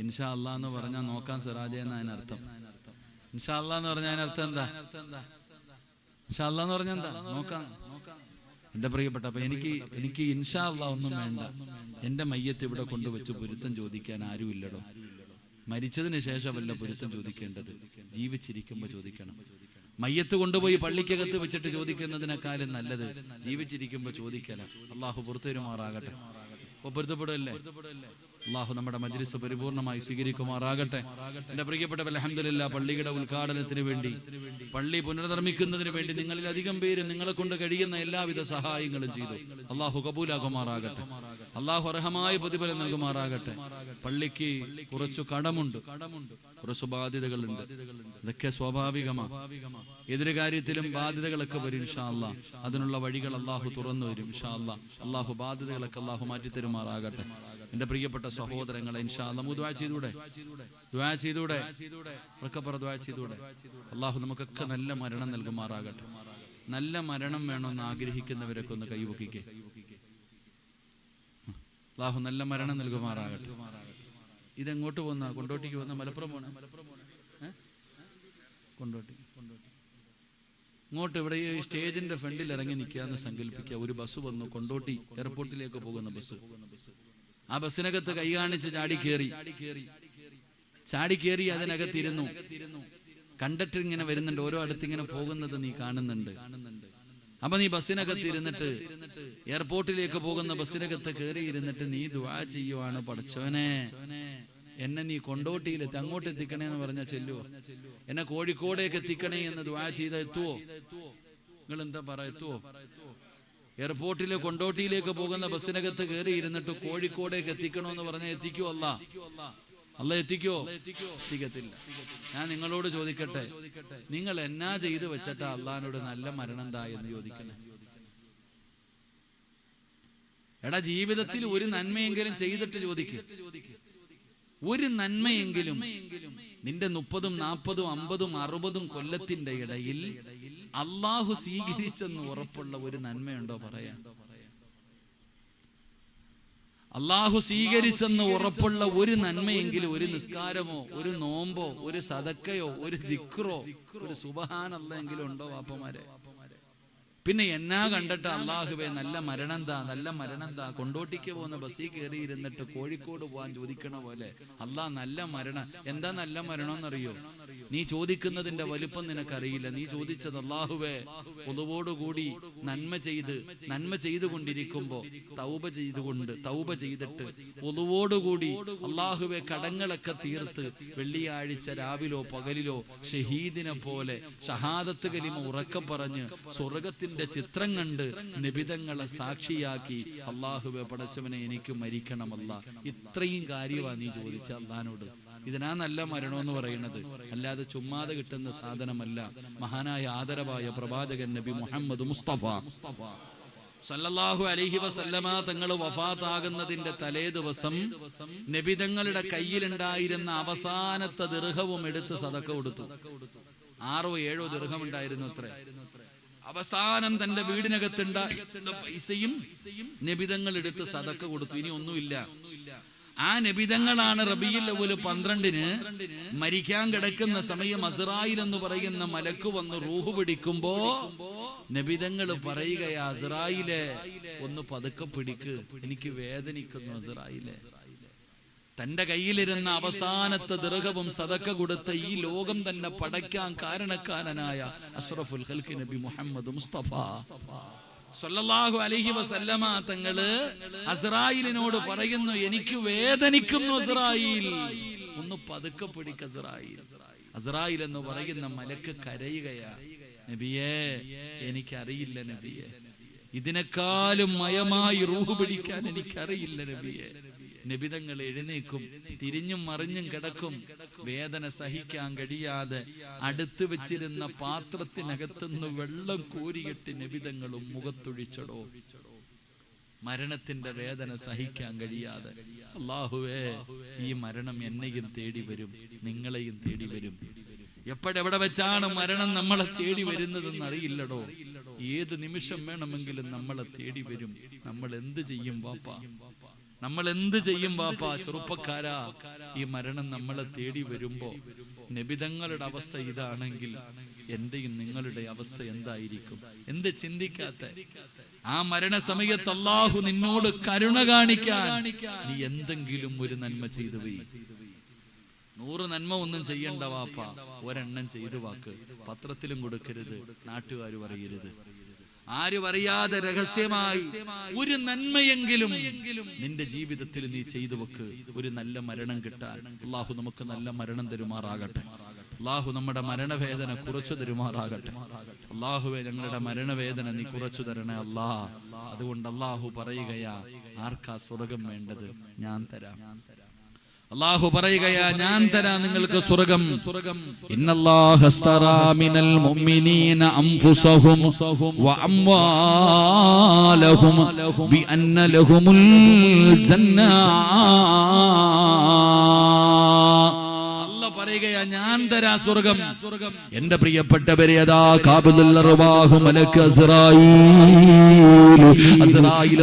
ഇൻഷാ അല്ലാഹ് എന്ന് പറഞ്ഞാൽ നോക്കാൻ സിറാജ എന്ന അതിനർത്ഥം. ഇൻഷാ അല്ലാഹ് എന്ന് പറഞ്ഞാൽ അതിനർത്ഥം എന്താ? ഇൻഷാ അല്ലാഹ് എന്ന് പറഞ്ഞാൽ എന്താ? നോക്കാം. എൻ്റെ പ്രിയപ്പെട്ട, അപ്പൊ എനിക്ക് ഇൻഷാ അല്ലാഹ് ഒന്നും വേണ്ട. എൻ്റെ മയ്യത്ത് ഇവിടെ കൊണ്ടുവച്ച് പൊരുത്തം ചോദിക്കാൻ ആരുമില്ലടോ. മരിച്ചതിന് ശേഷമല്ല പൊരുത്തം ചോദിക്കേണ്ടത്, ജീവിച്ചിരിക്കുമ്പോൾ ചോദിക്കണം. മയ്യത്ത് കൊണ്ടുപോയി പള്ളിക്കകത്ത് വെച്ചിട്ട് ചോദിക്കുന്നതിനേക്കാളും നല്ലത് ജീവിച്ചിരിക്കുമ്പോൾ ചോദിക്കല. അള്ളാഹു പുറത്തുവരുമാറാകട്ടെ. പൊരുത്തപ്പെടല്ലേ? അള്ളാഹു നമ്മുടെ മജ്ലിസ് പരിപൂർണമായി സ്വീകരിക്കുമാറാകട്ടെ. എൻ്റെ പ്രിയപ്പെട്ട അൽഹംദുലില്ലാ, പള്ളിയുടെ ഉദ്ഘാടനത്തിന് വേണ്ടി, പള്ളി പുനർനിർമ്മിക്കുന്നതിന് വേണ്ടി നിങ്ങളിൽ അധികം പേര് നിങ്ങളെ കൊണ്ട് കഴിയുന്ന എല്ലാവിധ സഹായങ്ങളും ചെയ്തു. അള്ളാഹു കബൂലാക്കുമാറാകട്ടെ. അള്ളാഹു അർഹമായ പ്രതിഫലം നൽകുമാറാകട്ടെ. പള്ളിക്ക് കുറച്ചു കടമുണ്ട്, കുറച്ചു ബാധ്യതകളുണ്ട്. ഇതൊക്കെ സ്വാഭാവികമാണ്. ഏതൊരു കാര്യത്തിലും ബാധ്യതകളൊക്കെ വരും ഇൻഷാ അല്ലാഹ്. അതിനുള്ള വഴികൾ അള്ളാഹു തുറന്നു വരും ഇൻഷാ അല്ലാഹ്. അള്ളാഹു ബാധ്യതകളൊക്കെ അള്ളാഹു മാറ്റിത്തരുമാറാകട്ടെ. എൻ്റെ പ്രിയപ്പെട്ട സഹോദരങ്ങളെ, ഇൻഷാ അല്ലാഹ് നമുക്ക് ദുആ ചെയ്തൂടെ? അള്ളാഹു നമുക്കൊക്കെ നല്ല മരണം നൽകുമാറാകട്ടെ. നല്ല മരണം വേണമെന്ന് ആഗ്രഹിക്കുന്നവരൊക്കെ ഒന്ന് കൈവക്കിക്കേ. അള്ളാഹു നല്ല മരണം നൽകുമാറാകട്ടെ. ഇതെങ്ങോട്ട് പോന്ന? കൊണ്ടോട്ടിക്ക് പോന്ന? മലപ്പുറം പോണ? കൊണ്ടോട്ടി. ഇങ്ങോട്ട് ഇവിടെ ഈ സ്റ്റേജിന്റെ ഫ്രണ്ടിൽ ഇറങ്ങി നിൽക്കാന്ന് സങ്കല്പിക്കുക. ഒരു ബസ് വന്നു, കൊണ്ടോട്ടി എയർപോർട്ടിലേക്ക് പോകുന്ന ബസ്. ആ ബസ്സിനകത്ത് കൈ കാണിച്ച് ചാടി കയറി അതിനകത്തിരുന്നു. കണ്ടക്ടർ ഇങ്ങനെ വരുന്നുണ്ട്, ഓരോ അടുത്ത് ഇങ്ങനെ പോകുന്നത് നീ കാണുന്നുണ്ട്. അപ്പൊ നീ ബസ്സിനകത്ത് ഇരുന്നിട്ട്, എയർപോർട്ടിലേക്ക് പോകുന്ന ബസ്സിനകത്ത് കയറി ഇരുന്നിട്ട് നീ ദുആ ചെയ്യുവാണ്, പടച്ചോനെ എന്നെ നീ കൊണ്ടോട്ടിയിലെത്തി, അങ്ങോട്ട് എത്തിക്കണേ എന്ന് പറഞ്ഞാൽ ചെല്ലുവോ? എന്നെ കോഴിക്കോടേക്ക് എത്തിക്കണേ എന്ന് ദുആ ചെയ്ത എത്തുവോ? നിങ്ങൾ എന്താ പറ, എത്തുവോ? എയർപോർട്ടിലെ കൊണ്ടോട്ടിയിലേക്ക് പോകുന്ന ബസ്സിനകത്ത് കയറി ഇരുന്നിട്ട് കോഴിക്കോടേക്ക് എത്തിക്കണോന്ന് പറഞ്ഞാൽ എത്തിക്കോ? അല്ല എത്തിക്കോ? എത്തിക്കത്തില്ല. ഞാൻ നിങ്ങളോട് ചോദിക്കട്ടെ, നിങ്ങൾ എന്നാ ചെയ്തു വെച്ചിട്ടാ അള്ളാഹിനോട് നല്ല മരണം എന്താ എന്ന് ചോദിക്കണേ? എടാ, ജീവിതത്തിൽ ഒരു നന്മയെങ്കിലും ചെയ്തിട്ട് ചോദിക്കുക. ഒരു നന്മയെങ്കിലും നിന്റെ 30, 40, 50, 60 കൊല്ലത്തിന്റെ ഇടയിൽ അള്ളാഹു സ്വീകരിച്ചെന്ന് ഉറപ്പുള്ള ഒരു നന്മയുണ്ടോ പറയാ? അള്ളാഹു സ്വീകരിച്ചെന്ന് ഉറപ്പുള്ള ഒരു നന്മയെങ്കിലും, ഒരു നിസ്കാരമോ, ഒരു നോമ്പോ, ഒരു സദക്കയോ, ഒരു ദിക്റോ, ഒരു സുബ്ഹാനല്ലാഹെങ്കിലും ഉണ്ടോ വാപ്പമാരെ? പിന്നെ എന്നാ കണ്ടിട്ട് അള്ളാഹുവേ നല്ല മരണം എന്താ? കൊണ്ടോട്ടിക്ക് പോകുന്ന ബസ്സിൽ കയറി ഇരുന്നിട്ട് കോഴിക്കോട് പോകാൻ ചോദിക്കണ പോലെ അള്ളാഹ് നല്ല മരണം എന്താ? നല്ല മരണം എന്നറിയോ? നീ ചോദിക്കുന്നതിന്റെ വലുപ്പം നിനക്കറിയില്ല. നീ ചോദിച്ചത് അള്ളാഹുവേ ഒതുവോടുകൂടി നന്മ ചെയ്തുകൊണ്ടിരിക്കുമ്പോ തൗബ ചെയ്തിട്ട് ഒതുവോടുകൂടി അള്ളാഹുവെ കടങ്ങളൊക്കെ തീർത്ത് വെള്ളിയാഴ്ച രാവിലോ പകലിലോ ഷഹീദിനെ പോലെ ഷഹാദത്ത് കലിമ ഉറക്കം പറഞ്ഞ് സ്വർഗത്തിന്റെ ചിത്രം കണ്ട് നിബിതങ്ങളെ സാക്ഷിയാക്കി അള്ളാഹുവെ പടച്ചവനെ എനിക്ക് മരിക്കണമല്ല. ഇത്രയും കാര്യമാണ് നീ ചോദിച്ച അള്ളാഹിനോട്. ഇതിനാ നല്ല മരണം എന്ന് പറയുന്നത്, അല്ലാതെ ചുമ്മാതെ കിട്ടുന്ന സാധനമല്ല. മഹാനായ ആദരവായ പ്രവാചകൻ നബി മുഹമ്മദ് മുസ്തഫ സല്ലല്ലാഹു അലൈഹി വസല്ലമ തങ്ങൾ വഫാത്താകുന്നതിന്റെ തലേ ദിവസം നബി തങ്ങളുടെ കയ്യിലുണ്ടായിരുന്ന അവസാനത്തെ ദിർഹവും എടുത്ത് സദക്ക കൊടുത്തു. 6-7 ദിർഹം ഉണ്ടായിരുന്നു അത്ര. അവസാനം തന്റെ വീടിനകത്തുണ്ടായിരുന്ന പൈസയും നബി തങ്ങൾ എടുത്ത് സദക്ക കൊടുത്തു. ഇനി ഒന്നുമില്ല. ആ നബിതങ്ങളാണ് റബീഉൽ അവ്വൽ 12-ന് മരിക്കാൻ കിടക്കുന്ന സമയം അസ്റായിൽ എന്ന് പറയുന്ന മലക്ക് വന്ന് റൂഹ് പിടിക്കുമ്പോ നബിതങ്ങൾ പറയുകയാ, അസ്റായിലെ ഒന്ന് പതുക്കെ പിടിക്ക്, എനിക്ക് വേദനിക്കുന്നു അസ്റായിലെ. തന്റെ കയ്യിലിരുന്ന അവസാനത്തെ ദിർഹവും സദക്ക കൊടുത്ത ഈ ലോകം തന്നെ പടയ്ക്കാൻ കാരണക്കാരനായ അഷ്റഫുൽ ഖൽഖ് നബി മുഹമ്മദ് മുസ്തഫ സല്ലല്ലാഹു അലൈഹി വസല്ലമ തങ്ങള് അസ്റായിലിനോട് പറയുന്നു, എനിക്ക് വേദനിക്കുന്നു അസ്റായിൽ, ഒന്ന് പതുക്കെ പിടിക്ക് അസ്റായിൽ. അസ്റായിൽ എന്ന് പറയുന്ന മലക്ക് കരയുകയാ, നബിയേ എനിക്കറിയില്ല നബിയേ, ഇതിനേക്കാളും മയമായി റൂഹ് പിടിക്കാൻ എനിക്കറിയില്ല നബിയേ. നബിതങ്ങൾ എഴുന്നേക്കും, തിരിഞ്ഞും മറിഞ്ഞും കിടക്കും. വേദന സഹിക്കാൻ കഴിയാതെ അടുത്ത് വെച്ചിരുന്ന പാത്രത്തിനകത്തുനിന്ന് വെള്ളം കോരിയിട്ട് നബിതങ്ങളും മുഖത്തൊഴിച്ചടോ. മരണത്തിന്റെ വേദന സഹിക്കാൻ കഴിയാതെ, അല്ലാഹുവേ ഈ മരണം എന്നെയും തേടി വരും, നിങ്ങളെയും തേടി വരും. എപ്പോഴെവിടെ വെച്ചാണ് മരണം നമ്മളെ തേടി വരുന്നതെന്ന് അറിയില്ലടോ. ഏത് നിമിഷം വേണമെങ്കിലും നമ്മളെ തേടി വരും. നമ്മൾ എന്ത് ചെയ്യും വാപ്പാ? നമ്മൾ എന്ത് ചെയ്യും വാപ്പാ? ചെറുപ്പക്കാരാ, ഈ മരണം നമ്മളെ തേടി വരുമ്പോ നബിതങ്ങളുടെ അവസ്ഥ ഇതാണെങ്കിൽ എന്റെയും നിങ്ങളുടെ അവസ്ഥ എന്തായിരിക്കും? എന്ത് ചിന്തിക്കാത്ത? ആ മരണസമയത്ത് അല്ലാഹു നിന്നോട് കരുണ കാണിക്കാൻ നീ എന്തെങ്കിലും ഒരു നന്മ ചെയ്തു പോയി. 100 നന്മ ഒന്നും ചെയ്യണ്ട വാപ്പ, ഒരെണ്ണം ചെയ്തു വാക്ക്. പത്രത്തിലും കൊടുക്കരുത്, നാട്ടുകാർ പറയരുത്, ആരും അറിയാതെ രഹസ്യമായി ഒരു നന്മയെങ്കിലും നിന്റെ ജീവിതത്തിൽ നീ ചെയ്തു വെക്ക്. ഒരു നല്ല മരണം കിട്ടാൻ അല്ലാഹു നമുക്ക് നല്ല മരണം തരുമാറാകട്ടെ. അല്ലാഹു നമ്മുടെ മരണവേദന കുറച്ചു തരുമാറാകട്ടെ. അല്ലാഹുവേ ഞങ്ങളുടെ മരണവേദന നീ കുറച്ചു തരണേ അല്ലാ. അതുകൊണ്ട് അല്ലാഹു പറയുകയാ, ആർക്കാ സ്വർഗം വേണ്ടത്? ഞാൻ തരാം. അല്ലാഹു പറയുകയാ, ഞാൻ തരാം നിങ്ങൾക്ക് സ്വർഗം. ഇന്നല്ലാഹ അസ്തറാ മിനൽ മുഅ്മിനീന അൻഫുസഹും വ അംവാലഹും ബിഅന്ന ലഹുമുൽ ജന്ന. പറയുകയാ, ഞാൻ തരാ സ്വർഗം. എന്റെ പ്രിയപ്പെട്ടവരെ, അതാ ഖാബിദുൽ അർവാഹ് മലക്ക് അസ്റായീൽ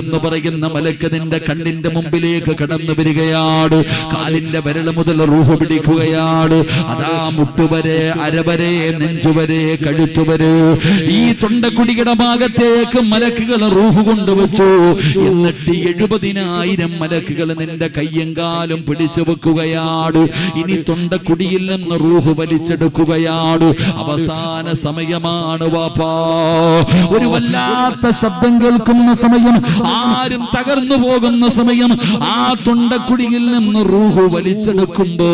എന്ന് പറയുന്ന മലക്ക് നിന്റെ കണ്ണിന്റെ മുമ്പിലേക്ക് കടന്നു വരികയാണ്. കാലിന്റെ വിരൽ മുതൽ റൂഹ് പിടിക്കുകയാണ്. അതാ മുട്ടുവരെ, അരവരെ, നെഞ്ചുവരെ, കഴുത്തുവരെ, ഈ തൊണ്ടക്കുടിയുടെ ഭാഗത്തേക്ക് മലക്കുകൾ റൂഹ് കൊണ്ടുവച്ചു. എന്നിട്ട് 70,000 മലക്കുകൾ നിന്റെ കയ്യും കാലും പിടിച്ചു വെക്കുകയാണ്. ഇനി തൊണ്ടക്കുടി നിന്ന് റൂഹ് വലിച്ചെടുക്കുകയാണ്. അവസാന സമയമാണ് വാപ്പാ. ഒരു വല്ലാത്ത ശബ്ദം കേൾക്കുന്ന സമയം, ആരും തകർന്നു പോകുന്ന സമയം. ആ തൊണ്ടക്കുടിയിൽ നിന്ന് റൂഹ് വലിച്ചെടുക്കുമ്പോ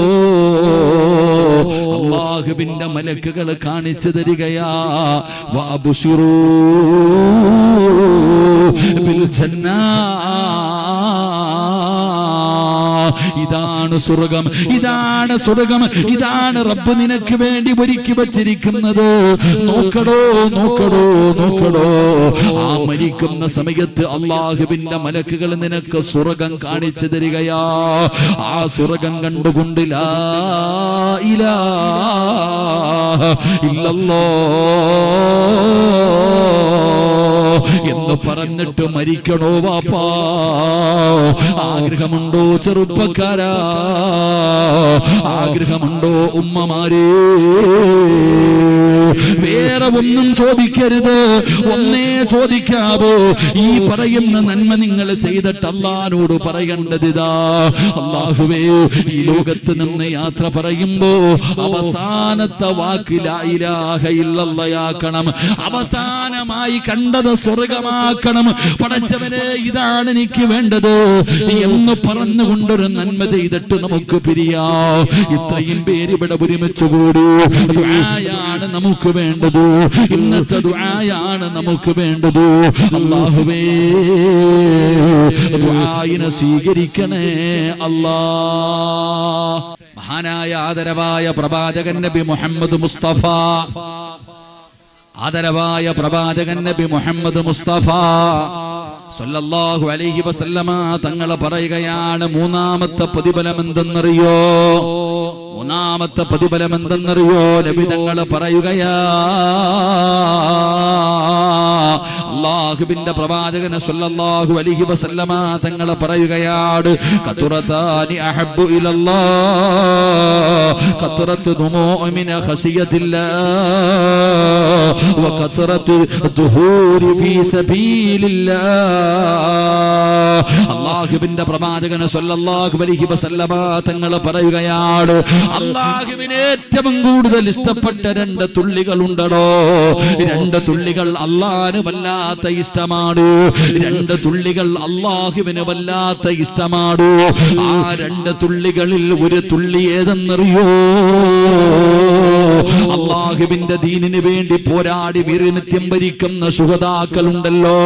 അല്ലാഹുവിന്റെ മലക്കുകൾ കാണിച്ചു തരികയാ, വഅബ്ശിറൂ ബിൽ ജന്നാ. ഇതാണ് സ്വർഗം, ഇതാണ് സ്വർഗം, ഇതാണ് റബ്ബ് നിനക്ക് വേണ്ടി ഒരുക്കി വച്ചിരിക്കുന്നത്. നോക്കടോ, നോക്കടോ, നോക്കടോ. ആ മരിക്കുന്ന സമയത്ത് അല്ലാഹുവിന്റെ മലക്കുകൾ നിനക്ക് സ്വർഗം കാണിച്ചു തരികയാ. ആ സ്വർഗം കണ്ടുകൊണ്ട് ലാ ഇലാഹ ഇല്ലല്ലാഹ് എന്ന് പറഞ്ഞിട്ട് മരിക്കണോ വാപ്പാ? ആഗ്രഹമുണ്ടോ ചെറുപ്പക്കാരാ? ആഗ്രഹമുണ്ടോ ഉമ്മമാരേ? വേറെ ഒന്നും ചോദിക്കരുത്, ഒന്നേ ചോദിക്കാവോ. ഈ പറയുന്ന നന്മ നിങ്ങൾ ചെയ്തിട്ട് അല്ലാഹുവോട് പറയേണ്ടത് ഇതാ, അല്ലാഹുവേ ഈ ലോകത്ത് നിന്ന് യാത്ര പറയുമ്പോ അവസാനത്തെ വാക്ക് ലാ ഇലാഹ ഇല്ലല്ലാഹ്. അവസാനമായി കണ്ടത് സ്വർഗമാക്കണം. പടച്ചവനെ, ഇതാണ് എനിക്ക് വേണ്ടത് എന്ന് പറഞ്ഞുകൊണ്ടൊരു നന്മ ചെയ്തിട്ട് നമുക്ക് പിരിയാ. ഇത്രയും പേര് ഇവിടെ ഒരുമിച്ച് കൂടി. ദുആയാണ് നമുക്ക് വേണ്ടത്, ഇന്നത്തെ ദുആയാണ് നമുക്ക് വേണ്ടത്. അല്ലാഹുവേ ദുആയിനെ സ്വീകരിക്കണേ അല്ലാ. മഹാനായ ആദരവായ പ്രവാചകൻ നബി മുഹമ്മദ് മുസ്തഫ, ആദരവായ പ്രവാചകൻ നബി മുഹമ്മദ് മുസ്തഫ സല്ലല്ലാഹു അലൈഹി വസല്ലമ തങ്ങൾ പറയുകയാണ്, മൂന്നാമത്തെ പ്രതിഫലം എന്തെന്നറിയോ? മൂന്നാമത്തെ പ്രതിഫലം എന്തെന്നറിയോ? നബി തങ്ങൾ പറയുകയാ, അല്ലാഹുവിന്റെ പ്രവാചകൻ സല്ലല്ലാഹു അലൈഹി വസല്ലമ തങ്ങൾ പറയുകയാണ്, ഖത്റതാനി അഹബ്ബു ഇലല്ലാഹ് ഖത്റത്തു ദുമൂഇ മിൻ ഖശിയത്തില്ലാഹ് വഖത്റത്തു ദുഹൂരി ഫീ സബീലില്ലാഹ്. അല്ലാഹുവിന്റെ പ്രവാചകൻ സല്ലല്ലാഹു അലൈഹി വസല്ലമ തങ്ങൾ പറയുകയാണ്, അല്ലാഹുവിന് ഏറ്റവും കൂടുതൽ ഇഷ്ടപ്പെട്ട രണ്ട് തുള്ളികളുണ്ടോ? രണ്ട് തുള്ളികൾ അല്ലാഹുവിന് വല്ലാത്ത ഇഷ്ടമാണ്. രണ്ട് തുള്ളികൾ അല്ലാഹുവിന് വല്ലാത്ത ഇഷ്ടമാണ്. ആ രണ്ട് തുള്ളികളിൽ ഒരു തുള്ളി ഏതെന്നറിയോ? അല്ലാഹുവിന്റെ ദീനിന് വേണ്ടി പോരാടി വീരനിത്യം ഭരിക്കുന്ന ശുഹദാക്കളുണ്ടല്ലോ,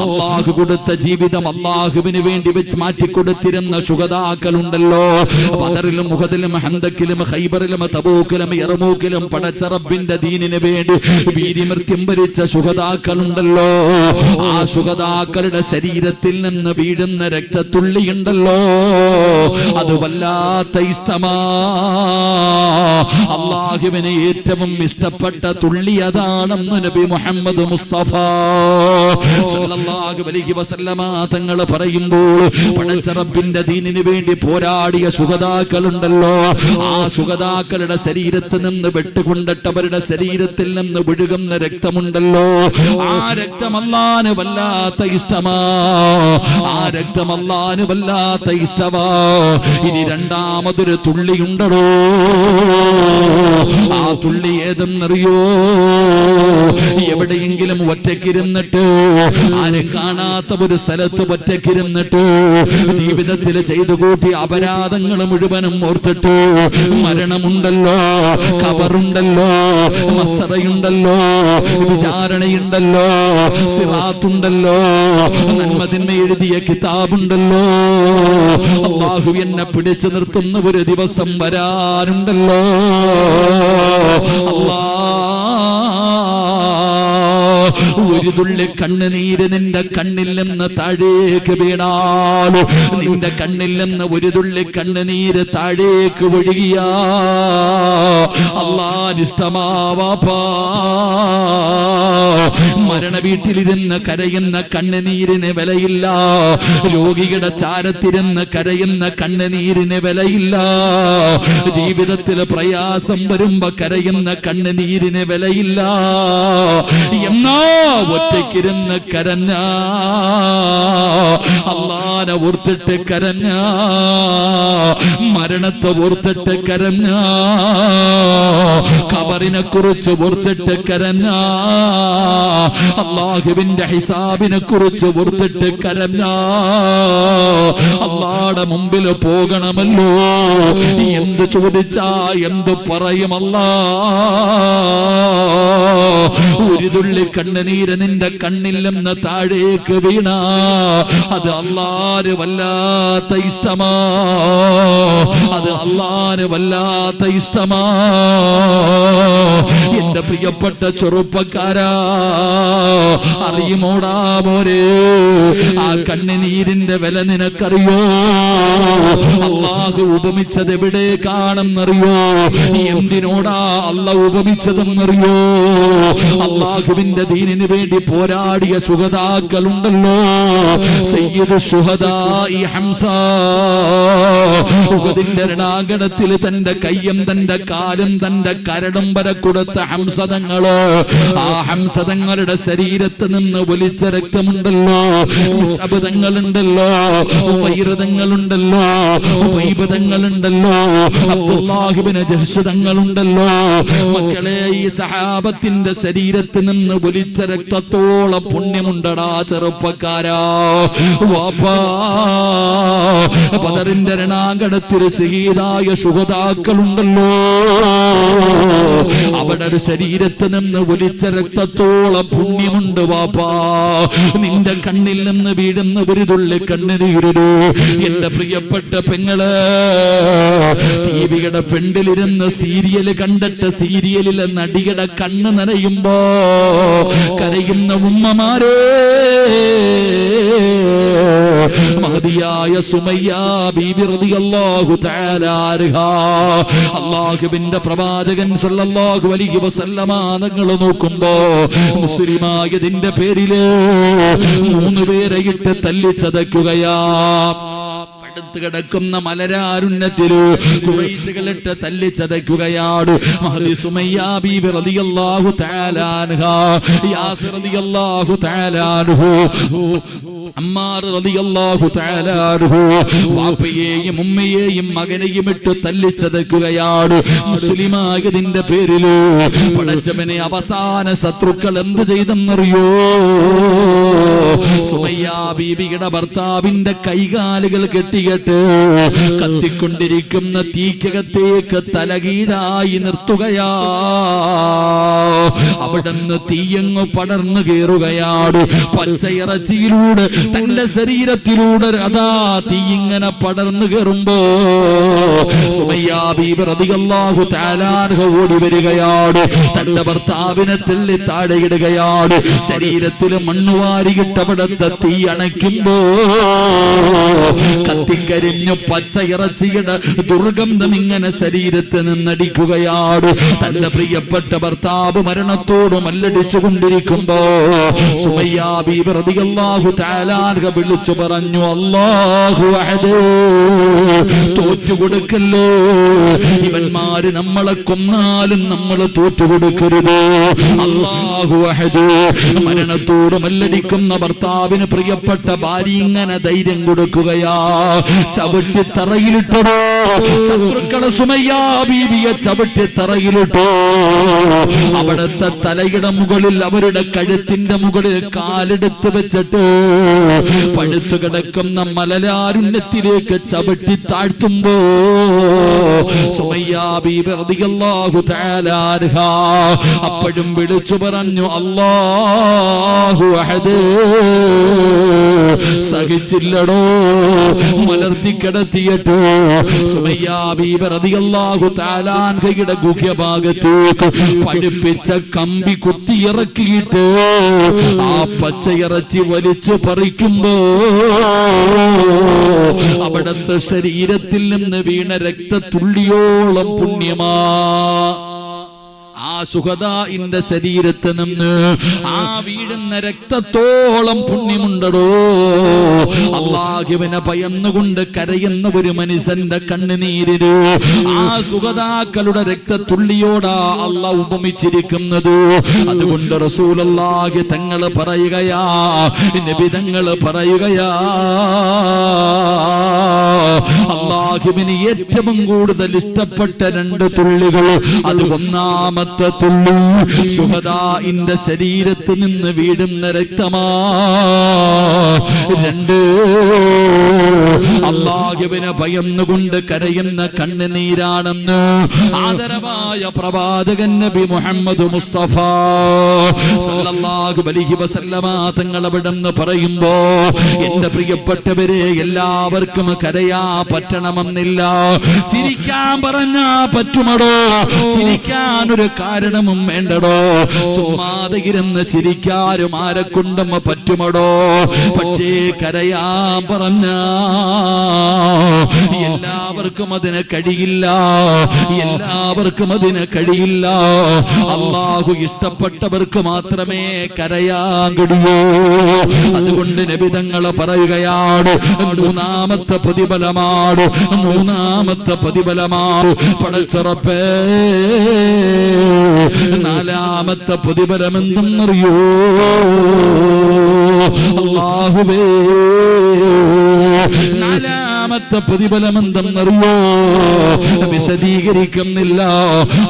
അല്ലാഹു കൊടുത്ത ജീവിതം അല്ലാഹുവിന് വേണ്ടി വെച്ച് മാറ്റിക്കൊടുത്തിരുന്ന ശുഹദാക്കളുണ്ടല്ലോ, ബദറിലും ഉഹദിലും ഹന്തക്കിലും ഖൈബറിലും തബൂക്കിലും യർമൂക്കിലും പടച്ച റബ്ബിന്റെ ദീനിന് വേണ്ടി വീരമൃത്യം ഭരിച്ച ശുഹദാക്കളുണ്ടല്ലോ, ആ ശുഹദാക്കളുടെ ശരീരത്തിൽ നിന്ന് വീഴുന്ന രക്തത്തുള്ളിയുണ്ടല്ലോ, അത് വല്ലാത്ത ഇഷ്ടമാ. അല്ലാഹുവിന് ഏറ്റവും ഇഷ്ടപ്പെട്ട തുള്ളി അതാണെന്ന് നബി മുഹമ്മദ് മുസ്തഫ സല്ലല്ലാഹു അലൈഹി വസല്ലമ തങ്ങൾ പറയുമ്പോൾ, പടച്ച റബ്ബിന്റെ ദീനിന് വേണ്ടി പോരാടിയ ശുഹദാക്കളുണ്ടല്ലോ, ആ ശുഹദാക്കളുടെ ശരീരത്തിൽ നിന്ന് വെട്ടുകൊണ്ടിട്ടവരുടെ ശരീരത്തിൽ നിന്ന് വിഴുകുന്ന രക്തമുണ്ടല്ലോ, ആ രക്തം അല്ലാഹുവിന് വല്ലാത്ത ഇഷ്ടമാ. ആ രക്തം അല്ലാഹുവിന് വല്ലാത്ത ഇഷ്ടമാ. ഇനി രണ്ടാമതൊരു തുള്ളിയുണ്ടോ? ആ തുള്ളി ഏതെന്നറിയോ? എവിടെയെങ്കിലും ഒറ്റയ്ക്കിരുന്നിട്ട്, ആരും കാണാത്ത ഒരു സ്ഥലത്ത് ഒറ്റയ്ക്കിരുന്നിട്ട് ജീവിതത്തിൽ ചെയ്തു കൂട്ടി അപരാധങ്ങൾ മുഴുവനും ഓർത്തിട്ട് മരണമുണ്ടല്ലോ, ഖബറുണ്ടല്ലോ, മസ്റയുണ്ടല്ലോ, വിചാരണയുണ്ടല്ലോ, സിറാത്തുണ്ടല്ലോ, നന്മതിന്മ എഴുതിയ കിതാബുണ്ടല്ലോ, അല്ലാഹു എന്നെ പിടിച്ചു നിർത്തുന്ന ഒരു ദിവസം വരാനുണ്ടല്ലോ. ഒരു തുള്ളി കണ്ണുനീര് നിന്റെ കണ്ണിൽ നിന്ന് താഴേക്ക് വീണാലോ, നിന്റെ കണ്ണിൽ നിന്ന് ഒരു തുള്ളി കണ്ണുനീര് താഴേക്ക് ഒഴുകിയാ അല്ലാഹുവിന് ഇഷ്ടമാവാപ്പാ. മരണ വീട്ടിലിരുന്ന് കരയുന്ന കണ്ണുനീരിന് വിലയില്ല, രോഗിയുടെ ചാരത്തിരുന്ന് കരയുന്ന കണ്ണുനീരിന് വിലയില്ല, ജീവിതത്തിൽ പ്രയാസം വരുമ്പോ കരയുന്ന കണ്ണുനീരിന് വിലയില്ല. എന്നാ ഒറ്റയ്ക്കിരുന്ന് കരഞ്ഞ, അല്ലാഹുവിനെ ഓർത്തിട്ട് കരഞ്ഞ, മരണത്തെ ഓർത്തിട്ട് കരഞ്ഞ, ഖബറിനെ കുറിച്ച് ഓർത്തിട്ട് കരഞ്ഞ, അല്ലാഹുവിന്റെ ഹിസാബിനെ കുറിച്ച് ഓർത്തിട്ട് കരഞ്ഞ, അല്ലാഹുവിന്റെ മുമ്പിൽ പോകണമല്ലോ, എന്ത് ചോദിച്ചാ എന്ത് പറയും അല്ലാഹ്? ഒരു തുള്ളി കണ്ണുനീര് നിന്റെ കണ്ണിൽ നിന്ന് താഴേക്ക് വീണ, അത് അല്ലാഹുവിന് വല്ലാത്ത ഇഷ്ടമാ. അത് അല്ലാഹുവിന് വല്ലാത്ത ഇഷ്ടമാ. എന്റെ പ്രിയപ്പെട്ട ചെറുപ്പക്കാരാ, അറിയുമോടാ മോരെ, ആ കണ്ണുനീരിന്റെ വില നിനക്കറിയോ? അല്ലാഹു ഉപമിച്ചത് എവിടെ കാണുന്നറിയോ? എന്തിനോടാ അല്ലാഹു ഉപമിച്ചതെന്നറിയോ? അല്ലാഹുവിന്റെ ദീനിന് വേണ്ടി പോരാടിയ ശുഹദാക്കളുണ്ടല്ലോ, സയ്യിദു ശുഹദാഇ ഹംസ, ഉഹദിന്റെ രണാങ്കണത്തിൽ തന്റെ കയ്യും തന്റെ കാലും തന്റെ കരടും വരെ കൊടുത്ത ഹംസതങ്ങള്, ആ ഹംസതങ്ങളുടെ ശരീരത്ത് നിന്ന് ഒലിച്ച രക്തമുണ്ടല്ലോ, മിസ്അബതങ്ങളുണ്ടല്ലോ, വൈരതങ്ങളുണ്ടല്ലോ, വൈബതങ്ങളുണ്ടല്ലോ, അബ്ദുല്ലാഹിബ്നു ജഹ്ശ് തങ്ങളുണ്ടല്ലോ. മക്കളെ, ഈ സഹാബത്തിന്റെ ശരീരത്തിൽ നിന്ന് ഒലിച്ച രക്തത്തോളം പുണ്യമുണ്ടടാ ചെറുപ്പക്കാരാ. വാപ്പാ, ബദറിന്റെ രണാങ്കണത്തിൽ ശഹീദായ ശുഹദാക്കളുണ്ടല്ലോ, അവരുടെ ശരീരത്തിൽ നിന്ന് ഒലിച്ച രക്തത്തോളം പുണ്യമുണ്ട് വാപ്പാ. നിന്റെ കണ്ണിൽ നിന്ന് വീഴുന്ന ഒരു തുള്ളി കണ്ണുനീരില് എന്റെ പ്രിയപ്പെട്ട പെങ്ങള് ടിവിയുടെ ഫ്രണ്ടിലിരുന്ന് സീരിയൽ കണ്ടിട്ട് സീരിയലിലെ നടിയുടെ കണ്ണ് നനയുമ്പോ കരയുന്ന ഉമ്മമാരെ, മഹദിയായ സുമയ്യ ബീബി റളിയല്ലാഹു തആല അൻഹാ, അല്ലാഹുവിന്റെ പ്രവാചകൻ സല്ലല്ലാഹു അലൈഹി വസല്ലമ തങ്ങൾ നോക്കുമ്പോ മുസ്ലിമായതിന്റെ പേരില് 3 പേരെ ഇട്ട് തല്ലിച്ചതയ്ക്കുകയാ. അടുത്ത് കിടക്കുന്ന മലരാരുണ്യത്തിലു ഖുറൈശികളിട്ട് തല്ലിച്ചതയ്ക്കുകയാണ്. മഹദി സുമയ്യ ബീബി റളിയല്ലാഹു തആല അൻഹാ, യാസിർ റളിയല്ലാഹു തആല അൻഹു, അമ്മാർ റളിയല്ലാഹു തആല അൻഹു വാപ്പയെയും ഉമ്മയെയും മകനെയും ഇട്ട് തല്ലിച്ചതയ്ക്കുകയാണ്. മുസ്ലിമായതിന്റെ പേരില് പടച്ചവനെ അവസാന ശത്രുക്കൾ എന്തു ചെയ്തെന്നറിയോ? സുമയ്യ ബീബിയുടെ ഭർത്താവിന്റെ കൈകാലുകൾ കെട്ടിയിട്ട് കത്തിക്കൊണ്ടിരിക്കുന്ന തീക്കകത്തേക്ക് തലകീഴായി നിർത്തുകയാ. അവിടുന്ന് തീയങ്ങ് പടർന്നു കയറുകയാണ്. പച്ചയിറച്ചിയിലൂടെ തന്റെ ശരീരത്തിലൂടെ അതാ തീയിങ്ങനെ പടർന്നു കയറുമ്പോ സുമയ്യ ബീബി റളിയല്ലാഹു തആല അൻഹ ഓടി വരികയാണ്. തന്റെ ഭർത്താവിനെ തള്ളി താഴെയിടുകയാണ്. ശരീരത്തിൽ മണ്ണുവാരിയിട്ടവിടത്തെ തീ അണയ്ക്കുമ്പോ കത്തിക്കരിഞ്ഞു പച്ച ഇറച്ചിയുടെ ദുർഗന്ധം ഇങ്ങനെ ശരീരത്തിൽ നിന്നടിക്കുകയാണ്. തന്റെ പ്രിയപ്പെട്ട ഭർത്താവ് മരണത്തോട് മല്ലടിച്ചു കൊണ്ടിരിക്കുമ്പോ സുമയ്യ ബീബി റളിയല്ലാഹു തആല അൻഹ വിളിച്ചു പറഞ്ഞു, അല്ലാഹു അഹദ്, തോറ്റുകൊടുക്കല്ലോ. ഇവന്മാര് നമ്മളെ കൊന്നാലും നമ്മൾ തോറ്റുകൊടുക്കരുത്. അല്ലാഹു അഹദ്. മരണത്തോട് മല്ലടിക്കുന്ന ഭർത്താവിന് പ്രിയപ്പെട്ട ഭാര്യ ഇങ്ങനെ ധൈര്യം കൊടുക്കുകയാ. ചവിട്ടി തറയിലിട്ടോ ശത്രുക്കളെ സുമയ്യ ബീബിയെ ചവിട്ടി തറയിലിട്ടോ. അവിടുത്തെ തലയുടെ മുകളിൽ അവരുടെ കഴുത്തിന്റെ മുകളിൽ കാലെടുത്ത് വെച്ചിട്ട് പഴുത്തു കിടക്കുന്ന മലരാരുണ്യത്തിലേക്ക് ചവിട്ടി താഴ്ത്തുമ്പോ സുമയ്യ ബീബി റളിയല്ലാഹു തആല അൻഹാ അപ്പോഴും വിളിച്ചു പറഞ്ഞു, അല്ലാഹു അഹദ്. സഹിച്ചില്ലടോ, മലർത്തി കിടത്തിയിട്ടോ സുമയ്യ ബീബി റളിയല്ലാഹു തആല അൻഹയുടെ ഗുഹ്യഭാഗത്തേക്ക് പഠിപ്പിച്ച കമ്പി കുത്തിയിറക്കിയിട്ട് ആ പച്ചയിറച്ചി വലിച്ചു പറിക്കുമ്പോ അവിടുത്തെ ശരീരത്തിൽ നിന്ന് വീണ രക്തത്തുള്ളിയോളം പുണ്യമാ. ആ ശുഹദാഇന്റെ ശരീരത്തിൽ നിന്ന് ആ വീഴുന്ന രക്തത്തോളം പുണ്യമുണ്ടടോ. അല്ലാഹുവിനെ ഭയന്നുകൊണ്ട് കരയുന്ന ഒരു മനുഷ്യന്റെ കണ്ണുനീരില് ആ ശുഹദാക്കളുടെ രക്തത്തുള്ളിയോടാ അല്ലാഹു ഉപമിച്ചിരിക്കുന്നത്. അതുകൊണ്ട് റസൂലുള്ളാഹി തങ്ങൾ പറയുകയാ, നബി തങ്ങൾ പറയുകയാ, അല്ലാഹുവിന് ഏറ്റവും കൂടുതൽ ഇഷ്ടപ്പെട്ട 2 തുള്ളികൾ, അത് ഒന്നാമത്തെ തുള്ളി ശുഹദാഇന്റെ ശരീരത്തിൽ നിന്ന് വീഴുന്ന രക്തമാ. 2 അല്ലാഹുവിനെ ഭയന്നുകൊണ്ട് കരയുന്ന കണ്ണുനീരാണെന്ന് ആദരവായ പ്രവാചകൻ നബി മുഹമ്മദ് മുസ്തഫ സല്ലല്ലാഹു അലൈഹി വസല്ലമ തങ്ങൾ അവിടുന്ന് പറയുമ്പോ, എന്റെ പ്രിയപ്പെട്ടവരെ, എല്ലാവർക്കും കരയാ പറ്റണമെന്നില്ല. ചിരിക്കാൻ പറഞ്ഞാ പറ്റുമടോ? ചിരിക്കാനൊരു കാരണവും വേണ്ടടോ? ചുമ്മാതെ ഇരുന്ന് ചിരിക്കാനും ആരെ കൊണ്ടും പറ്റുമടോ? പക്ഷേ കരയാൻ പറഞ്ഞ എല്ലാവർക്കും അതിന് കഴിയില്ല. എല്ലാവർക്കും അതിന് കഴിയില്ല. അല്ലാഹു ഇഷ്ടപ്പെട്ടവർക്ക് മാത്രമേ കരയാൻ കഴിയൂ. അതുകൊണ്ട് നബി തങ്ങൾ പറയുകയാണ്, 3ാമത്തെ പ്രതിഫലമാണ്, 3ാമത്തെ പ്രതിഫലമാണ് പടച്ചറപ്പേ. 4ാമത്തെ പ്രതിഫലം എന്തെന്നറിയോ? അല്ലാഹുവേ, 4ാമത്തെ പ്രതിഫലം എന്തെന്നറിയോ? വിശദീകരിക്കുന്നില്ല.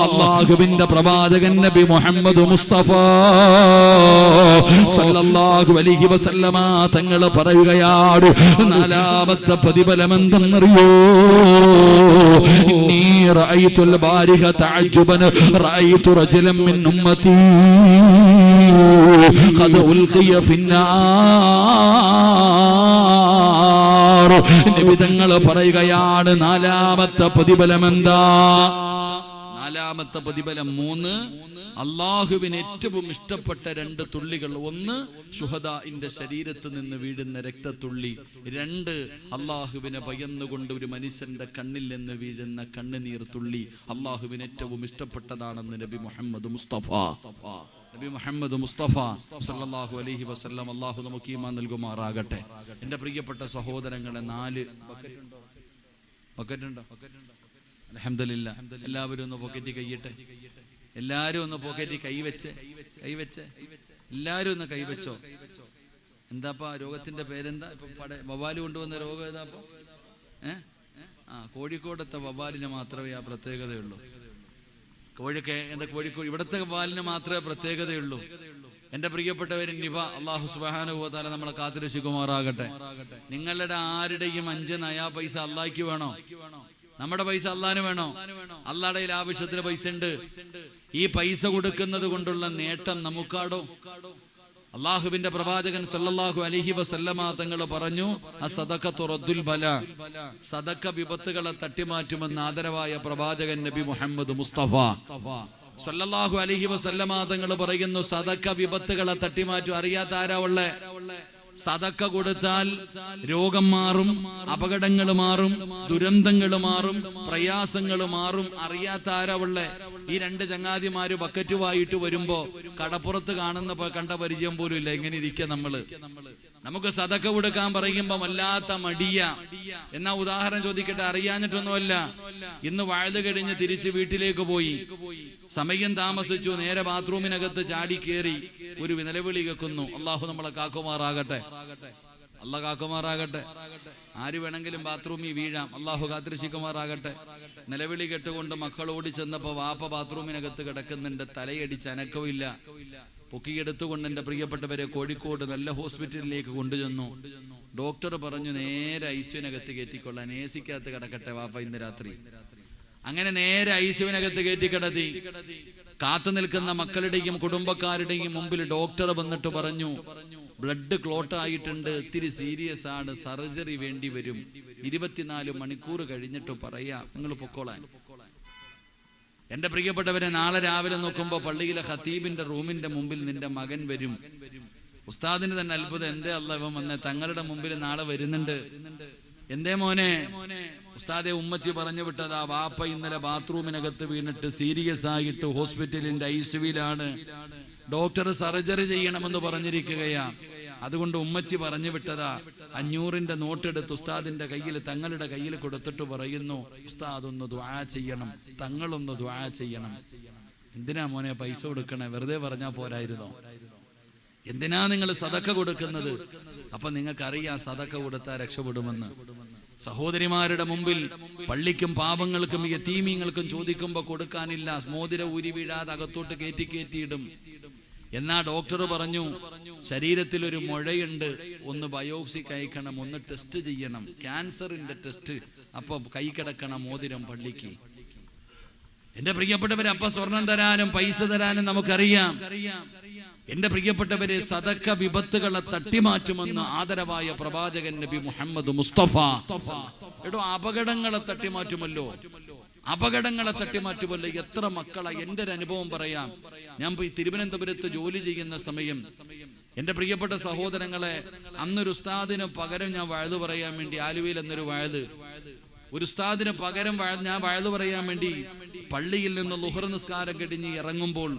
അല്ലാഹുവിന്റെ പ്രവാചകൻ നബി മുഹമ്മദ് മുസ്തഫ സല്ലല്ലാഹു അലൈഹി വസല്ലമ തങ്ങൾ പറയുകയാണ്, 4ാമത്തെ പ്രതിഫലം എന്തെന്നറിയോ? ഇന്നി റഅയ്തുൽ ബാരിഹ തഅജ്ജുബൻ റഅയ്തു റജുലൻ മിൻ ഉമ്മത്തി ഖദ് ഉൽഖിയ ഫിന്നാർ. നബി തങ്ങൾ പറയുകയാണ് നാലാമത്തെ പ്രതിഫലം എന്താ? നാലാമത്തെ പ്രതിഫലം 3 അള്ളാഹുവിന് ഏറ്റവും ഇഷ്ടപ്പെട്ട 2 തുള്ളികൾ. 1 ശുഹദാഇന്റെ ശരീരത്ത് നിന്ന് വീഴുന്ന രക്തത്തുള്ളി. 2 അള്ളാഹുവിനെ ഭയന്നുകൊണ്ട് ഒരു മനുഷ്യന്റെ കണ്ണിൽ നിന്ന് വീഴുന്ന കണ്ണുനീർ തുള്ളി. അള്ളാഹുവിന് ഏറ്റവും ഇഷ്ടപ്പെട്ടതാണെന്ന് നബി മുഹമ്മദ് മുസ്തഫ സല്ലല്ലാഹു അലൈഹി വസല്ലം. അള്ളാഹു നമുക്ക് ഈമാൻ നൽകുമാറാകട്ടെ. എന്റെ പ്രിയപ്പെട്ട സഹോദരങ്ങളെ, 4 ബക്കറ്റുണ്ടോ? അൽഹംദുലില്ലാ. എല്ലാവരും ഒന്ന് പോക്കറ്റി കൈയിട്ടെ. എല്ലാരും ഒന്ന് പോക്കറ്റി കൈവച്ച് എല്ലാരും ഒന്ന് കൈവച്ചോ. എന്താപ്പാ രോഗത്തിന്റെ പേരെന്താ? ഇപ്പൊ വവ്വാല് കൊണ്ടുവന്ന രോഗം ഏതാപ്പോ? കോഴിക്കോടത്തെ വവ്വാലിന് മാത്രമേ ആ പ്രത്യേകതയുള്ളൂ. കോഴിക്കോട് ഇവിടുത്തെ വവ്വാലിന് മാത്രമേ പ്രത്യേകതയുള്ളൂ. എന്റെ പ്രിയപ്പെട്ടവര്, നിപ അല്ലാഹു സുബ്ഹാനഹു വ തആല നമ്മളെ കാത്തുരക്ഷിക്കുമാറാകട്ടെ. നിങ്ങളുടെ ആരുടെയും 5 നയാ പൈസ അല്ലാഹ്ക്ക് വേണോ? നമ്മുടെ പൈസ അള്ളാന് വേണോ? അള്ളാഹുടെ ആവശ്യത്തിന് പൈസ ഉണ്ട്. ഈ പൈസ കൊടുക്കുന്നത് കൊണ്ടുള്ള നേട്ടം നമുക്കാടോ? അള്ളാഹുവിന്റെ പ്രവാചകൻ സല്ലല്ലാഹു അലൈഹി വസല്ലമ തങ്ങൾ പറഞ്ഞു, അസ്സദഖത്തു റദ്ദുൽ ബലാ, സദഖ വിപത്തുകളെ തട്ടിമാറ്റുമെന്ന് ആദരവായ പ്രവാചകൻ നബി മുഹമ്മദ് മുസ്തഫ സല്ലല്ലാഹു അലൈഹി വസല്ലമ തങ്ങൾ പറയുന്നു, സദഖ വിപത്തുകളെ തട്ടിമാറ്റും. അറിയാത്ത ആരാ ഉള്ളേ? സദക്ക കൊടുത്താൽ രോഗം മാറും, അപകടങ്ങൾ മാറും, ദുരന്തങ്ങൾ മാറും, പ്രയാസങ്ങൾ മാറും. അറിയാത്ത ആരാ ഉള്ളേ? ഈ 2 ചങ്ങാതിമാര് ബക്കറ്റുമായിട്ട് വരുമ്പോ കടപ്പുറത്ത് കണ്ട പരിചയം പോലും ഇല്ല. എങ്ങനെ ഇരിക്കുക നമ്മള്? നമുക്ക് സദക്ക കൊടുക്കാൻ പറയുമ്പോ വല്ലാത്ത മടിയ. എന്നാ ഉദാഹരണം ചോദിക്കട്ടെ, അറിയാഞ്ഞിട്ടൊന്നുമല്ല. ഇന്ന് വഴുത് കഴിഞ്ഞ് തിരിച്ച് വീട്ടിലേക്ക് പോയി, സമയം താമസിച്ചു, നേരെ ബാത്റൂമിനകത്ത് ചാടി കയറി ഒരു നിലവിളി കേൾക്കുന്നു. അള്ളാഹു നമ്മളെ കാക്കുമാറാകട്ടെ. അള്ളാഹ് കാക്കുമാറാകട്ടെ. ആര് വേണമെങ്കിലും ബാത്റൂമിൽ വീഴാം. അള്ളാഹു കാത്തിരക്ഷിക്കുമാറാകട്ടെ. നിലവിളി കേട്ടുകൊണ്ട് മക്കൾ ഓടി ചെന്നപ്പോ വാപ്പ ബാത്റൂമിനകത്ത് കിടക്കുന്നുണ്ട്. തലയടിച്ച് അനക്കവില്ല. പൊക്കിയെടുത്തുകൊണ്ട് എന്റെ പ്രിയപ്പെട്ടവരെ കോഴിക്കോട് നല്ല ഹോസ്പിറ്റലിലേക്ക് കൊണ്ടുചെന്നു. ഡോക്ടർ പറഞ്ഞു, നേരെ ഐസിയുനകത്ത് കയറ്റിക്കൊള്ളാൻ, ഏസിക്കകത്ത് കിടക്കട്ടെ വാപ്പ ഇന്ന് രാത്രി. അങ്ങനെ നേരെ ഐസിയുനകത്ത് കയറ്റിക്കിടത്തി. കാത്തു നിൽക്കുന്ന മക്കളുടെയും കുടുംബക്കാരുടെയും മുമ്പിൽ ഡോക്ടർ വന്നിട്ട് പറഞ്ഞു, ബ്ലഡ് ക്ലോട്ട് ആയിട്ടുണ്ട്, ഇത്തിരി സീരിയസ് ആണ്, സർജറി വേണ്ടി വരും, 24 മണിക്കൂർ കഴിഞ്ഞിട്ട് പറയാം, നിങ്ങൾ പൊക്കോളാൻ. എന്റെ പ്രിയപ്പെട്ടവരെ, നാളെ രാവിലെ നോക്കുമ്പോ പള്ളിയിലെ ഖതീബിന്റെ റൂമിന്റെ മുമ്പിൽ നിന്റെ മകൻ വരും. ഉസ്താദിന് തന്നെ അത്ഭുതം, എന്തേ അല്ലാഹ് ഇവൻ വന്നേ? തങ്ങളുടെ മുമ്പിൽ നാളെ വരുന്നുണ്ട്. എന്തേ മോനെ? ഉസ്താദെ, ഉമ്മച്ചി പറഞ്ഞു വിട്ടതാ, വാപ്പ ഇന്നലെ ബാത്റൂമിനകത്ത് വീണിട്ട് സീരിയസ് ആയിട്ട് ഹോസ്പിറ്റലിന്റെ ഐസിയുവിലാണ്. ഡോക്ടർ സർജറി ചെയ്യണമെന്ന് പറഞ്ഞിരിക്കുകയാ. അതുകൊണ്ട് ഉമ്മച്ചി പറഞ്ഞു വിട്ടതാ. 500ന്റെ നോട്ടെടുത്ത് ഉസ്താദിന്റെ കയ്യിൽ, തങ്ങളുടെ കയ്യിൽ കൊടുത്തിട്ട് പറയുന്നു, ഉസ്താദ് ഒന്ന് ദുആ ചെയ്യണം, തങ്ങളൊന്ന് ദുആ ചെയ്യണം. എന്തിനാ മോനെ പൈസ കൊടുക്കണേ? വെറുതെ പറഞ്ഞാ പോരായിരുന്നോ? എന്തിനാ നിങ്ങൾ സദക്ക കൊടുക്കുന്നത്? അപ്പൊ നിങ്ങൾക്കറിയാം സദക്ക കൊടുത്താൽ രക്ഷപ്പെടുമെന്ന്. സഹോദരിമാരുടെ മുമ്പിൽ പള്ളിക്കും പാവങ്ങൾക്കും യതീമീങ്ങൾക്കും ചോദിക്കുമ്പോ കൊടുക്കാനില്ല. മോതിര ഊരി വീഴാതെ അകത്തോട്ട് കയറ്റിയിടും. എന്നാ ഡോക്ടർ പറഞ്ഞു, ശരീരത്തിൽ ഒരു മുഴയുണ്ട്, ഒന്ന് ബയോപ്സി കഴിക്കണം, ഒന്ന് ടെസ്റ്റ് ചെയ്യണം, ക്യാൻസറിന്റെ ടെസ്റ്റ്. അപ്പൊ കൈ കിടക്കണം മോതിരം പള്ളിക്ക്. എന്റെ പ്രിയപ്പെട്ടവരെ, അപ്പൊ സ്വർണം തരാനും പൈസ തരാനും നമുക്കറിയാം. എന്റെ പ്രിയപ്പെട്ടവരെ, സദക്ക വിപത്തുകളെ തട്ടിമാറ്റുമെന്ന് ആദരവായ പ്രവാചകൻ നബി മുഹമ്മദ് മുസ്തഫ. എടോ, അപകടങ്ങളെ തട്ടിമാറ്റുമല്ലോ, അപകടങ്ങളെ തട്ടിമാറ്റുമല്ലോ. എത്ര മക്കളാ? എന്റെ ഒരു അനുഭവം പറയാം. ഞാൻ പോയി തിരുവനന്തപുരത്ത് ജോലി ചെയ്യുന്ന സമയം, എന്റെ പ്രിയപ്പെട്ട സഹോദരങ്ങളെ, അന്നൊരു ഉസ്താദിന് പകരം ഞാൻ വഴുതു പറയാൻ വേണ്ടി, ആലുവയിൽ എന്നൊരു വഴുത്, ഒരു ഉസ്താദിന് പകരം ഞാൻ വഴുതു പറയാൻ വേണ്ടി പള്ളിയിൽ നിന്ന് ളുഹർ നിസ്കാരം കഴിഞ്ഞ് ഇറങ്ങുമ്പോൾ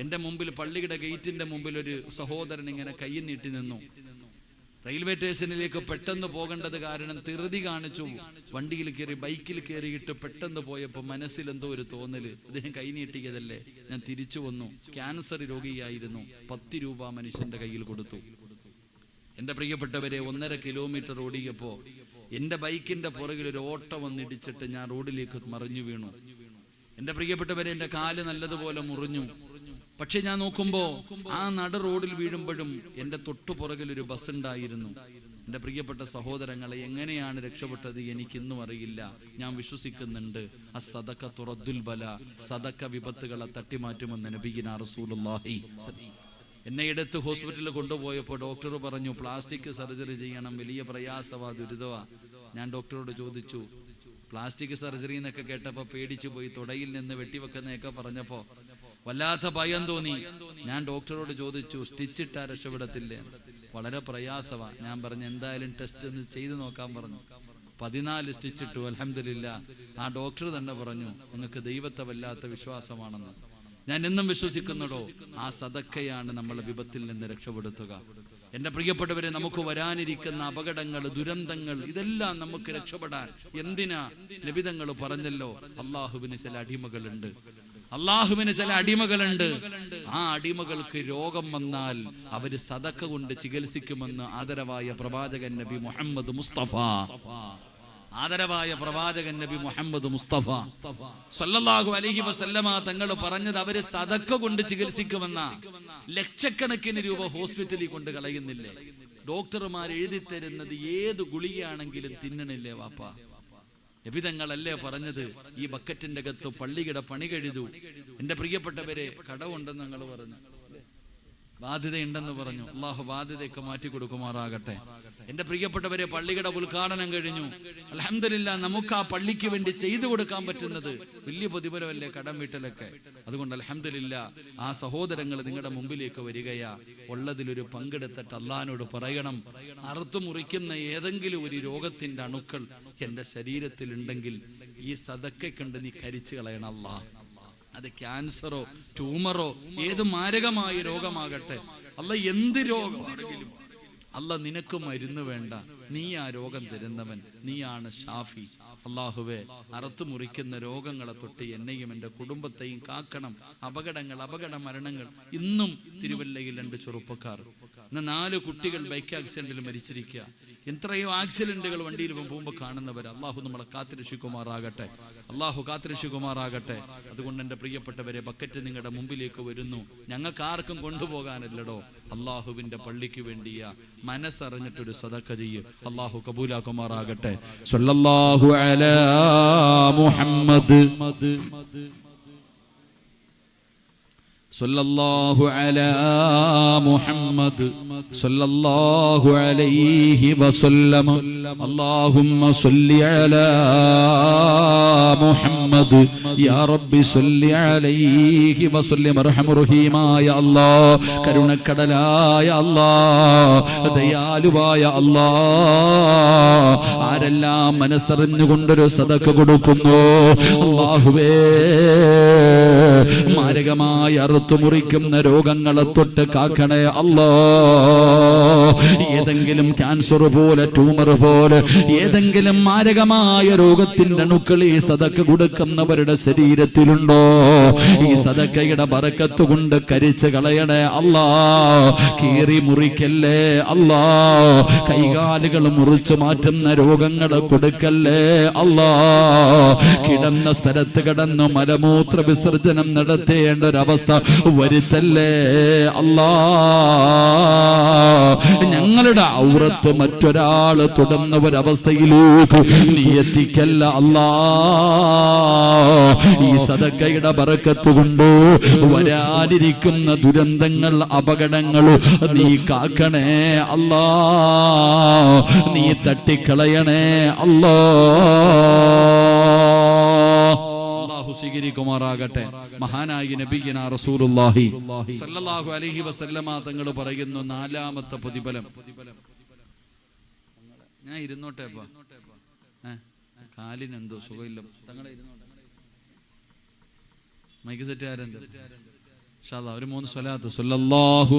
എന്റെ മുമ്പിൽ, പള്ളിയുടെ ഗേറ്റിന്റെ മുമ്പിൽ ഒരു സഹോദരൻ ഇങ്ങനെ കൈ നീട്ടി നിന്നു. റെയിൽവേ സ്റ്റേഷനിലേക്ക് പെട്ടെന്ന് പോകേണ്ടത് കാരണം ധൃതി കാണിച്ചു. വണ്ടിയിൽ കയറി, ബൈക്കിൽ കയറിയിട്ട് പെട്ടെന്ന് പോയപ്പോ മനസ്സിൽ എന്തോ ഒരു തോന്നല്, അദ്ദേഹം കൈ നീട്ടിയതല്ലേ. ഞാൻ തിരിച്ചു വന്നു. ക്യാൻസർ രോഗിയായിരുന്നു. 10 രൂപ മനുഷ്യന്റെ കയ്യിൽ കൊടുത്തു. എന്റെ പ്രിയപ്പെട്ടവരെ, 1.5 കിലോമീറ്റർ ഓടിയപ്പോ എന്റെ ബൈക്കിന്റെ പുറകിൽ ഒരു ഓട്ടോ വന്നിടിച്ചിട്ട് ഞാൻ റോഡിലേക്ക് മറിഞ്ഞു വീണു. എന്റെ പ്രിയപ്പെട്ടവരെ, എന്റെ കാല് നല്ലതുപോലെ മുറിഞ്ഞു. പക്ഷെ ഞാൻ നോക്കുമ്പോ ആ നട റോഡിൽ വീഴുമ്പോഴും എന്റെ തൊട്ടുപുറകിൽ ഒരു ബസ് ഉണ്ടായിരുന്നു. എന്റെ പ്രിയപ്പെട്ട സഹോദരങ്ങളെ, എങ്ങനെയാണ് രക്ഷപ്പെട്ടത് എനിക്കിന്നും അറിയില്ല. ഞാൻ വിശ്വസിക്കുന്നുണ്ട്, അസ്സദഖത്തു റദ്ദുൽ ബലാ, സദക്ക വിപത്തുകളെ തട്ടിമാറ്റുമെന്ന് നബിയിനാ റസൂലുള്ളാഹി. എന്നെ എടുത്ത് ഹോസ്പിറ്റലിൽ കൊണ്ടുപോയപ്പോൾ ഡോക്ടർ പറഞ്ഞു, പ്ലാസ്റ്റിക് സർജറി ചെയ്യണം, വലിയ പ്രയാസവാ, ദുരിതവാ. ഞാൻ ഡോക്ടറോട് ചോദിച്ചു, പ്ലാസ്റ്റിക് സർജറി എന്നൊക്കെ കേട്ടപ്പോൾ പേടിച്ചു പോയി. തുടയിൽ നിന്ന് വെട്ടിവെക്കുന്നതൊക്കെ പറഞ്ഞപ്പോ വല്ലാത്ത ഭയം തോന്നി. ഞാൻ ഡോക്ടറോട് ചോദിച്ചു, സ്റ്റിച്ചിട്ടാ രക്ഷപ്പെടത്തില്ലേ? വളരെ പ്രയാസമാണ്. ഞാൻ പറഞ്ഞു എന്തായാലും ടെസ്റ്റ് ഒന്ന് ചെയ്തു നോക്കാൻ പറഞ്ഞു. 14 സ്റ്റിച്ചിട്ടു. അൽഹംദുലില്ലാ. ആ ഡോക്ടർ തന്നെ പറഞ്ഞു, നിങ്ങൾക്ക് ദൈവത്തെ വല്ലാത്ത വിശ്വാസമാണെന്ന്. ഞാൻ എന്നും വിശ്വസിക്കുന്നുടോ, ആ സദക്കയാണ് നമ്മളെ വിപത്തിൽ നിന്ന് രക്ഷപ്പെടുത്തുക. എന്റെ പ്രിയപ്പെട്ടവരെ, നമുക്ക് വരാനിരിക്കുന്ന അപകടങ്ങൾ, ദുരന്തങ്ങൾ, ഇതെല്ലാം നമുക്ക് രക്ഷപ്പെടാൻ എന്തിനാ? നബിതങ്ങൾ പറഞ്ഞല്ലോ, അള്ളാഹുവിന് ചില അടിമകളുണ്ട്. അള്ളാഹുവിന് ചില അടിമകളുണ്ട്. ആ അടിമകൾക്ക് രോഗം വന്നാൽ അവര് സദക്ക കൊണ്ട് ചികിത്സിക്കുമെന്ന് ആദരവായ പ്രവാചകൻ നബി മുഹമ്മദ് മുസ്തഫ സല്ലല്ലാഹു അലൈഹി വസല്ലമ തങ്ങൾ പറഞ്ഞത് അവര് സദക്ക കൊണ്ട് ചികിത്സിക്കുമെന്ന. ലക്ഷക്കണക്കിന് രൂപ ഹോസ്പിറ്റലിൽ കൊണ്ട് കളയുന്നില്ലേ? ഡോക്ടർമാർ എഴുതി തരുന്നത് ഏത് ഗുളികയാണെങ്കിലും തിന്നണില്ലേ വാപ്പ? നബിതങ്ങളല്ലേ പറഞ്ഞത്, ഈ ബക്കറ്റിന്റെ അകത്ത് പള്ളിയുടെ പണി കഴിതു. എന്റെ പ്രിയപ്പെട്ടവരെ, കടമുണ്ടെന്ന് നിങ്ങൾ പറഞ്ഞു, ബാധ്യതയുണ്ടെന്ന് പറഞ്ഞു. അള്ളാഹു ബാധ്യതയൊക്കെ മാറ്റി കൊടുക്കുമാറാകട്ടെ. എന്റെ പ്രിയപ്പെട്ടവരെ, പള്ളിയുടെ ഉദ്ഘാടനം കഴിഞ്ഞു. അൽഹംദുലില്ലാ, നമുക്ക് ആ പള്ളിക്ക് വേണ്ടി ചെയ്തു കൊടുക്കാൻ പറ്റുന്നത് വലിയ പ്രതിഫലമല്ലേ കടം വീട്ടലൊക്കെ. അതുകൊണ്ട് അൽഹംദുലില്ലാ, ആ സഹോദരങ്ങൾ നിങ്ങളുടെ മുമ്പിലേക്ക് വരികയാ. ഉള്ളതിലൊരു പങ്കെടുത്തിട്ട് അള്ളാഹിനോട് പറയണം, അറുത്തു മുറിക്കുന്ന ഏതെങ്കിലും ഒരു രോഗത്തിന്റെ അണുക്കൾ എന്റെ ശരീരത്തിൽ ഉണ്ടെങ്കിൽ ഈ സദക്ക കണ്ട് നീ കരിച്ചു കളയണം അല്ലാഹ്. അത് ക്യാൻസറോ ട്യൂമറോ ഏത് മാരകമായ രോഗമാകട്ടെ, അല്ല എന്ത് രോഗമാണെങ്കിലും അല്ല നിനക്ക് മരുന്ന് വേണ്ട, നീ ആ രോഗം തരുന്നവൻ, നീയാണ് ഷാഫി. അള്ളാഹുവേ, അറുത്തു മുറിക്കുന്ന രോഗങ്ങളെ തൊട്ട് എന്നെയും എൻ്റെ കുടുംബത്തെയും കാക്കണം. അപകട മരണങ്ങൾ. ഇന്നും തിരുവല്ലയിൽ 2 ചെറുപ്പക്കാർ, ഇന്ന് 4 കുട്ടികൾ ബൈക്ക് ആക്സിഡന്റിൽ മരിച്ചിരിക്കുക. എത്രയോ ആക്സിഡന്റുകൾ വണ്ടിയിൽ പോകുമ്പോൾ കാണുന്നവർ. അള്ളാഹു നമ്മളെ കാത്തിരക്ഷിക്കുമാറാകട്ടെ. അതുകൊണ്ട് എൻ്റെ പ്രിയപ്പെട്ടവരെ, ബക്കറ്റ് നിങ്ങളുടെ മുമ്പിലേക്ക് വരുന്നു. ഞങ്ങൾക്ക് ആർക്കും കൊണ്ടുപോകാനല്ലടോ, അള്ളാഹുവിന്റെ പള്ളിക്ക് വേണ്ടിയാ. മനസ്സറിഞ്ഞിട്ടൊരു സദഖ ചെയ്യ്. അള്ളാഹു കബൂലാക്കുമാറാകട്ടെ. സല്ലല്ലാഹു അലാ മുഹമ്മദ് സല്ലല്ലാഹു അലാ മുഹമ്മദ് സല്ലല്ലാഹു അലൈഹി വസല്ലം. അല്ലാഹുമ്മ സല്ലി അലാ മുഹമ്മദ് യാ റബ്ബി സല്ലി അലൈഹി വസല്ലം. അർഹമർ റഹീമായ അല്ലാഹ്, കരുണക്കടലായ അല്ലാഹ്, ദയാലുവായ അല്ലാഹ്, ആരെല്ലാം മനസ്സറിഞ്ഞുകൊണ്ടൊരു സദഖ കൊടുക്കുന്നു അല്ലാഹുവേ, മാരകമായ മുറിക്കുന്ന രോഗങ്ങളെ തൊട്ട് കാക്കണേ അല്ലാ. ഏതെങ്കിലും ക്യാൻസർ പോലെ, ട്യൂമർ പോലെ, ഏതെങ്കിലും മാരകമായ രോഗത്തിന്റെ അണുക്കൾ ഈ സദക്ക കൊടുക്കുന്നവരുടെ ശരീരത്തിലുണ്ടോ, ഈ സദക്കയുടെ ബറക്കത്ത് കൊണ്ട് കരിച്ചു കളയണേ അല്ലാ. കീറി മുറിക്കല്ലേ അല്ലാ. കൈകാലുകൾ മുറിച്ചു മാറ്റുന്ന രോഗങ്ങൾ കൊടുക്കല്ലേ അല്ലാ. കിടന്ന സ്ഥലത്ത് കിടന്നു മലമൂത്ര വിസർജനം നടത്തേണ്ട ഒരവസ്ഥ വരുത്തല്ലേ അല്ലാ. ഞങ്ങളുടെ ഔറത്ത് മറ്റൊരാള് തുടർന്ന ഒരവസ്ഥയിലേക്ക് നീ എത്തിക്കല്ല അല്ലാ. ഈ സദക്കയുടെ ബറക്കത്ത് കൊണ്ട് വരാനിരിക്കുന്ന ദുരന്തങ്ങൾ, അപകടങ്ങൾ നീ കാക്കണേ അല്ലാ. നീ തട്ടിക്കളയണേ അല്ലാ. സ്വീകരിക്കുമാറാകട്ടെ. മഹാനായ നബിയിന റസൂലുള്ളാഹി സ്വല്ലല്ലാഹു അലൈഹി വസല്ലമ തങ്ങൾ പറയുന്നു, 4ാമത്തെ പ്രതിഫലം. ഞാൻ ഇരുന്നോട്ടെ, കാലിനെന്തോ സുഖമില്ല. തങ്ങളെ ഇരുന്നോട്ടെ. മൈക്ക് സെറ്റ് ആരെന്ത് ഇൻഷാ അല്ലാഹ് ഒരു 3 സ്വലാത്ത്. സ്വല്ലല്ലാഹു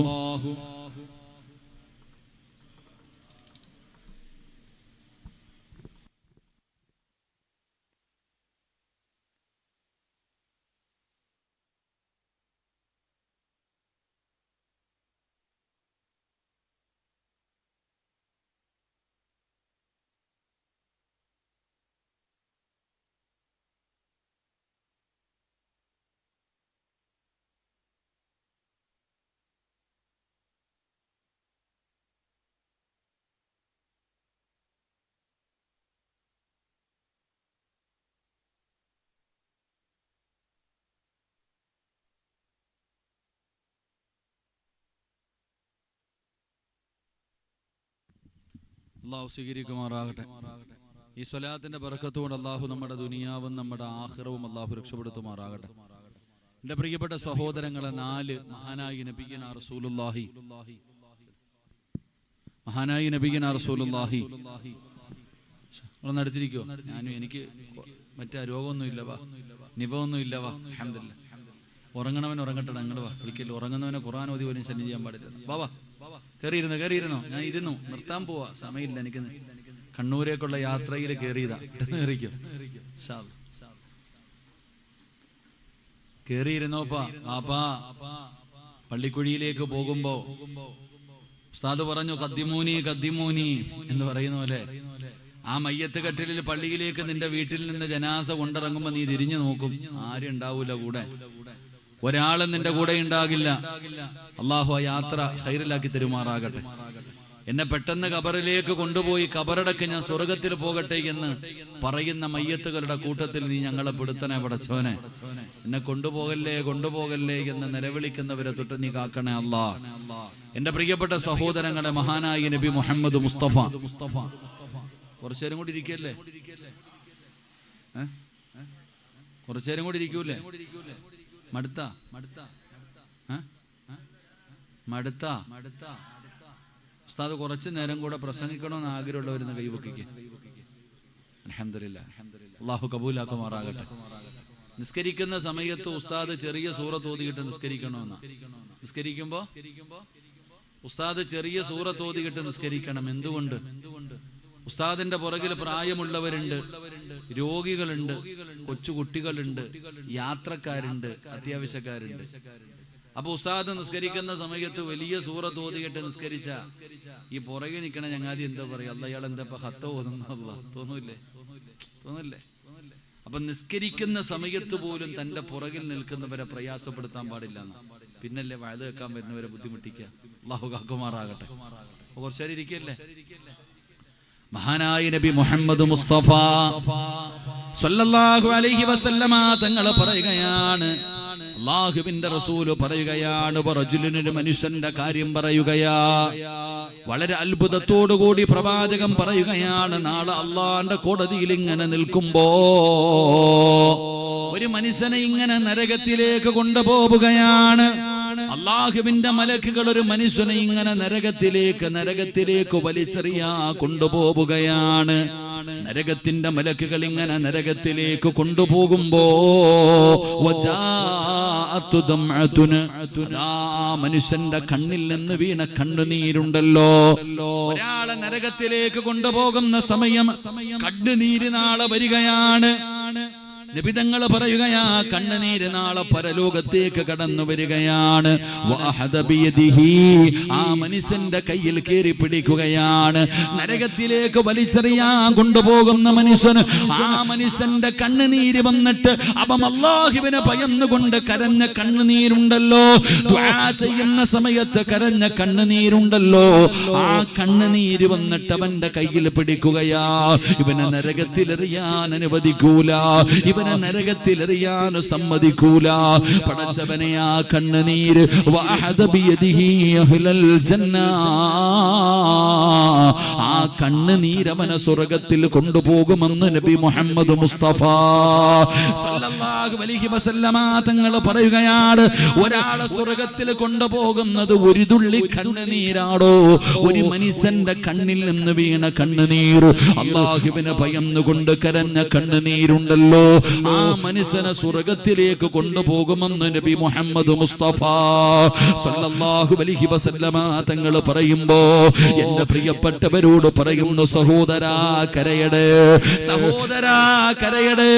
അല്ലാഹു സ്വീകരിക്കുമാറാകട്ടെ. ഈ സ്വലാത്തിന്റെ ബറക്കത്തുകൊണ്ട് അള്ളാഹു നമ്മുടെ ദുനിയാവും നമ്മുടെ ആഖിറവും അള്ളാഹു രക്ഷപ്പെടുത്തുമാറാകട്ടെ. എൻ്റെ പ്രിയപ്പെട്ട സഹോദരങ്ങളെ, 4 മഹാനായി നബിയനാ റസൂലുള്ളാഹി നിങ്ങളൊന്ന് അടുത്തിരിക്കുവോ? എനിക്ക് മറ്റേ രോഗമൊന്നും ഇല്ലവാ, നിപമൊന്നും ഇല്ലവാ. അൽഹംദുലില്ലാഹ്. ഉറങ്ങണവൻ ഉറങ്ങട്ടെ. നിങ്ങൾ വാ, ഒരിക്കലും ഉറങ്ങുന്നവനെ ഖുർആൻ ഓതി പോലും ശല്യം ചെയ്യാൻ പാടില്ല. വാ കയറിയിരുന്നോ? ഞാൻ ഇരുന്നു, നിർത്താൻ പോവാ, സമയമില്ല എനിക്ക്. കണ്ണൂരേക്കുള്ള യാത്രയിൽ കയറിയതാ. കയറിക്കോ, കയറിയിരുന്നോപ്പാ. പള്ളിക്കുഴിയിലേക്ക് പോകുമ്പോ ഉസ്താദ് പറഞ്ഞു, കദ്ദിമൂനി എന്ന് പറയുന്ന പോലെ ആ മയ്യത്ത് കട്ടിലിൽ പള്ളിയിലേക്ക് നിന്റെ വീട്ടിൽ നിന്ന് ജനാസ കൊണ്ടിറങ്ങുമ്പോ നീ തിരിഞ്ഞു നോക്കും, ആരും ഉണ്ടാവൂല കൂടെ, ഒരാളും നിന്റെ കൂടെ ഉണ്ടാകില്ല. അള്ളാഹു ആ യാത്ര ഖൈറിലാക്കി തരുമാറാകട്ടെ. എന്നെ പെട്ടെന്ന് ഖബറിലേക്ക് കൊണ്ടുപോയി ഖബറടക്ക് ഞാൻ സ്വർഗത്തിൽ പോകട്ടെ എന്ന് പറയുന്ന മയ്യത്തുകളുടെ കൂട്ടത്തിൽ നീ ഞങ്ങളെ പെടുത്തണേ പടച്ചോനെ. എന്നെ കൊണ്ടുപോകല്ലേ എന്ന് നിലവിളിക്കുന്നവരെ തൊട്ട് നീ കാക്കണേ അല്ലാ. എന്റെ പ്രിയപ്പെട്ട സഹോദരങ്ങളെ, മഹാനായ നബി മുഹമ്മദ് മുസ്തഫ കുറച്ചേരം കൂടി ഇരിക്കല്ലേ? കുറച്ചേരം കൂടി ഇരിക്കൂലേ? മടുത്ത ഉസ്താദ് കുറച്ചു നേരം കൂടെ പ്രസംഗിക്കണമെന്ന് ആഗ്രഹമുള്ളവരുന്ന് കൈവക്കിക്ക്. അൽഹംദുലില്ലാഹ്, അല്ലാഹു കബൂലാക്കുമാറാകട്ടെ. നിസ്കരിക്കുന്ന സമയത്ത് ഉസ്താദ് ചെറിയ സൂറത്ത് ഓതിയിട്ട് നിസ്കരിക്കണമെന്ന്. നിസ്കരിക്കുമ്പോ ഉസ്താദ് ചെറിയ സൂറത്ത് ഓതിയിട്ട് നിസ്കരിക്കണം. എന്തുകൊണ്ട്? ഉസ്താദിന്റെ പുറകിൽ പ്രായമുള്ളവരുണ്ട്, രോഗികളുണ്ട്, കൊച്ചുകുട്ടികളുണ്ട്, യാത്രക്കാരുണ്ട്, അത്യാവശ്യക്കാരുണ്ട്. അപ്പൊ ഉസ്താദ് നിസ്കരിക്കുന്ന സമയത്ത് വലിയ സൂറത്ത് ഓതിയിട്ട് നിസ്കരിച്ച ഈ പുറകെ നിൽക്കണ ഞങ്ങാതി എന്താ പറയാ, അല്ല ഇയാൾ എന്താ ഹത്ത ഓതുന്നല്ല തോന്നൂല്ലേ? അപ്പൊ നിസ്കരിക്കുന്ന സമയത്ത് പോലും തന്റെ പുറകിൽ നിൽക്കുന്നവരെ പ്രയാസപ്പെടുത്താൻ പാടില്ല. പിന്നല്ലേ വയത് വെക്കാൻ വരുന്നവരെ ബുദ്ധിമുട്ടിക്കുക. അല്ലാഹു കാക്കുമാറാകട്ടെ. കുറച്ചേരം ഇരിക്കല്ലേ? മഹാനായ നബി മുഹമ്മദ് മുസ്തഫ സല്ലല്ലാഹു അലൈഹി വസല്ലമ തങ്ങൾ പറയുകയാണ്, അല്ലാഹുവിന്റെ റസൂല് പറയുകയാണ്, റജുലുനൊരു മനുഷ്യന്റെ കാര്യം പറയുകയാ. വളരെ അത്ഭുതത്തോടുകൂടി പ്രവാചകൻ പറയുകയാണ്, നാളെ അള്ളാന്റെ കോടതിയിൽ ഇങ്ങനെ നിൽക്കുമ്പോ ഒരു മനുഷ്യനെ ഇങ്ങനെ നരകത്തിലേക്ക് കൊണ്ടുപോവുകയാണ്. അള്ളാഹുവിന്റെ മലക്കുകൾ ഒരു മനുഷ്യനെ ഇങ്ങനെ നരകത്തിലേക്ക് വലിച്ചെറിയാ കൊണ്ടുപോവുകയാണ്. നരകത്തിന്റെ മലക്കുകൾ ഇങ്ങനെ നരകത്തിലേക്ക് കൊണ്ടുപോകുമ്പോ മനുഷ്യന്റെ കണ്ണിൽ നിന്ന് വീണ കണ്ണുനീരുണ്ടല്ലോ. ഒരാളെ നരകത്തിലേക്ക് കൊണ്ടുപോകുന്ന സമയം കണ്ണുനീര് നാളെ വരികയാണ്. നബിതങ്ങൾ പറയുകയാ, കണ്ണുനീര് നാളെ പരലോകത്തേക്ക് കടന്നു വരികയാണ്. ആ മനുഷ്യന്റെ കയ്യിൽ കയറി പിടിക്കുകയാണ്. നരകത്തിലേക്ക് വലിച്ചെറിയാൻ കൊണ്ടുപോകുന്ന മനുഷ്യന് ആ മനുഷ്യന്റെ കണ്ണുനീര് വന്നിട്ട് അവൻ അല്ലാഹുവിനെ ഭയന്നുകൊണ്ട് കരഞ്ഞ കണ്ണുനീരുണ്ടല്ലോ. ദുആ ചെയ്യുന്ന സമയത്ത് കരഞ്ഞ കണ്ണുനീരുണ്ടല്ലോ. ആ കണ്ണുനീര് വന്നിട്ട് അവന്റെ കയ്യിൽ പിടിക്കുകയാ. ഇവനെ നരകത്തിലെറിയാൻ അനുവദിക്കൂല, ഇവനെ നരകത്തിലെറിയാൻ സമ്മതിക്കൂല. പടച്ചവനെ ആ കണ്ണുനീര് ആ കണ്ണുനീരവനെ സ്വർഗത്തിൽ കൊണ്ടുപോകുമെന്ന് നബി മുഹമ്മദ് മുസ്തഫ സല്ലല്ലാഹു അലൈഹി വസല്ലമ തങ്ങൾ പറയുകയാണ്, ഒരാളെ സ്വർഗത്തിൽ കൊണ്ടുപോകുന്നത് ഒരു തുള്ളി കണ്ണുനീരാടോ. ഒരു മനുഷ്യന്റെ കണ്ണിൽ നിന്ന് വീണ കണ്ണുനീർ, അല്ലാഹുവിനെ ഭയന്നുകൊണ്ട് കരഞ്ഞ കണ്ണുനീരുണ്ടല്ലോ. ആ മനുഷ്യനെ സ്വർഗത്തിലേക്ക് കൊണ്ടുപോകുമെന്ന് നബി മുഹമ്മദ് മുസ്തഫ സല്ലല്ലാഹു അലൈഹി വസല്ലമ തങ്ങൾ പറയുമ്പോ എന്റെ പ്രിയപ്പെട്ടവരോട് പറയുന്നു, സഹോദരാ കരയടേ, സഹോദരാ കരയടേ,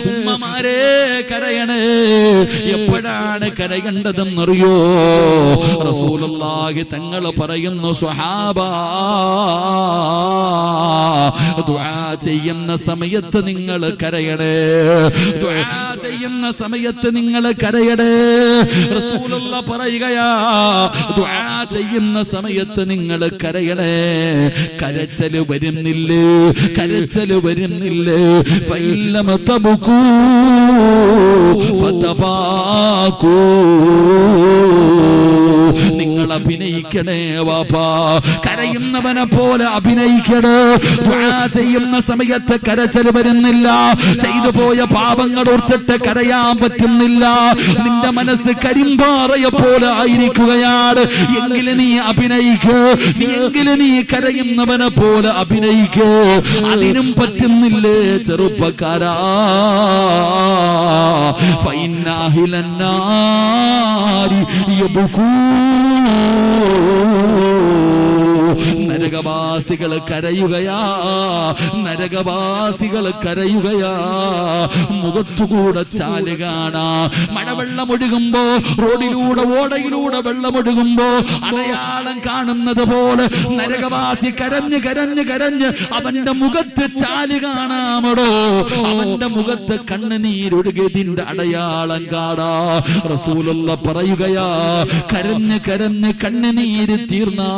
ഉമ്മമാരെ കരയണേ. എപ്പോഴാണ് കരയേണ്ടതെന്നറിയോ? റസൂലുള്ളാഹി തങ്ങൾ പറയുന്നു, സ്വഹാബാ ദുആ ചെയ്യുന്ന സമയത്ത് നിങ്ങൾ കരയണേ, ദുആ ചെയ്യുന്ന സമയത്ത് നിങ്ങൾ കരയണേ. റസൂലുള്ളാഹി പറയുകയാ, ദുആ ചെയ്യുന്ന സമയത്ത് നിങ്ങൾ കരയണേ. കരച്ചല് വരുന്നില്ലേ, കരച്ചല് വരുന്നില്ലേ? ഫഇല്ലം തബകൂ ഫതബാകൂ. നിങ്ങളെ അഭിനയിക്കണേ വാപ്പാ. കരയുന്നവനെ പോലെ അഭിനയിക്കണേ. ദുആ ചെയ്യുന്ന സമയത്ത് കരച്ചിൽ വരുന്നില്ല. ചെയ്തു പോയ പാപങ്ങൾ ഓർത്തിട്ട് കരയാൻ പറ്റുന്നില്ല. നിന്റെ മനസ്സ് കരിമ്പാറയെ പോലെ ആയിരിക്കുകയാണ്. എങ്കിലും നീ അഭിനയിക്കൂ. എങ്കിലും നീ കരയുന്നവനെ പോലെ അഭിനയിക്കൂ. അതിനും പറ്റുന്നില്ലേ ചെറുപ്പക്കാരാ? നരകവാസികൾ കരയുകയാ. നരകവാസികൾ കരയുകയാ. മുഖത്തുകൂടെ ചാല് കാണാ. മഴവെള്ളമൊഴുകുമ്പോ, റോഡിലൂടെ ഓടയിലൂടെ വെള്ളമൊഴുകുമ്പോ അടയാളം കാണുന്നത് പോലെ നരകവാസി കരഞ്ഞ് കരഞ്ഞ് കരഞ്ഞ് അവന്റെ മുഖത്ത് ചാല് കാണാമടോ. അവന്റെ മുഖത്ത് കണ്ണുനീരൊഴുകിയതിന്റെ അടയാളം കാണാ. റസൂലുള്ള പറയുകയാ, കരഞ്ഞ് കരഞ്ഞ് കണ്ണുനീര് തീർന്നാലു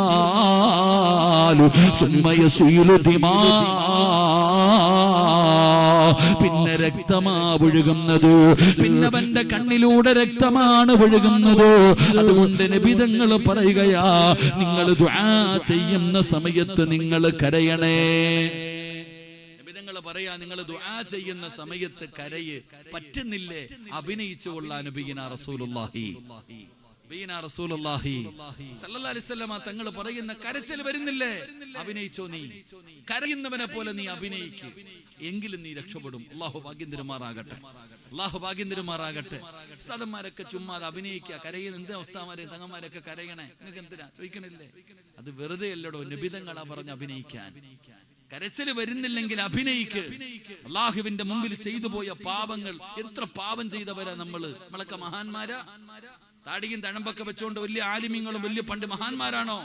പിന്നെ രക്തമാ ഒഴുകുന്നത്. പിന്നെ അവന്റെ കണ്ണിലൂടെ രക്തമാണ് ഒഴുകുന്നത്. അതുകൊണ്ട് നബിതങ്ങൾ പറയുകയാ, നിങ്ങൾ ദുആ ചെയ്യുന്ന സമയത്ത് നിങ്ങൾ കരയണേ. പറയാ, നിങ്ങൾ ദുആ ചെയ്യുന്ന സമയത്ത് കരയ്. പറ്റുന്നില്ലേ? അഭിനയിച്ചു കൊള്ളാൻ നബിയിനാ റസൂലുള്ളാഹി സല്ലല്ലാഹു അലൈഹി വസല്ലം തങ്ങൾ പറയുന്ന കരച്ചിൽ വരുന്നില്ലേ? അഭിനയിച്ചോ. നീ കരയുന്നവനെ പോലെ നീ അഭിനയിക്ക്. എങ്കിലും നീ രക്ഷപ്പെടും. അല്ലാഹു ഭാഗ്യം തരുമാറാകട്ടെ. അല്ലാഹു ഭാഗ്യം തരുമാറാകട്ടെ. ഉസ്താദന്മാരൊക്കെ ചുമ്മാ അഭിനയിക്കുക. കരയുന്ന എന്തിനാ ഉസ്താദന്മാരെ തങ്ങന്മാരൊക്കെ കരയണേ? നിങ്ങൾക്ക് എന്തിനാ ചോദിക്കണില്ലേ? അത് വെറുതെ അല്ലടോ. നബിതങ്ങളാ പറഞ്ഞ് അഭിനയിക്കാൻ. കരച്ചിൽ വരുന്നില്ലെങ്കിൽ അഭിനയിക്ക്. അള്ളാഹുവിന്റെ മുമ്പിൽ ചെയ്തു പോയ പാപങ്ങൾ, എത്ര പാപം ചെയ്തവരാ നമ്മളൊക്കെ മഹാന്മാരാ? താടിയും തഴമ്പൊക്കെ വെച്ചുകൊണ്ട് വലിയ ആലിമ്യങ്ങളും വലിയ പണ്ട് മഹാന്മാരാണോ?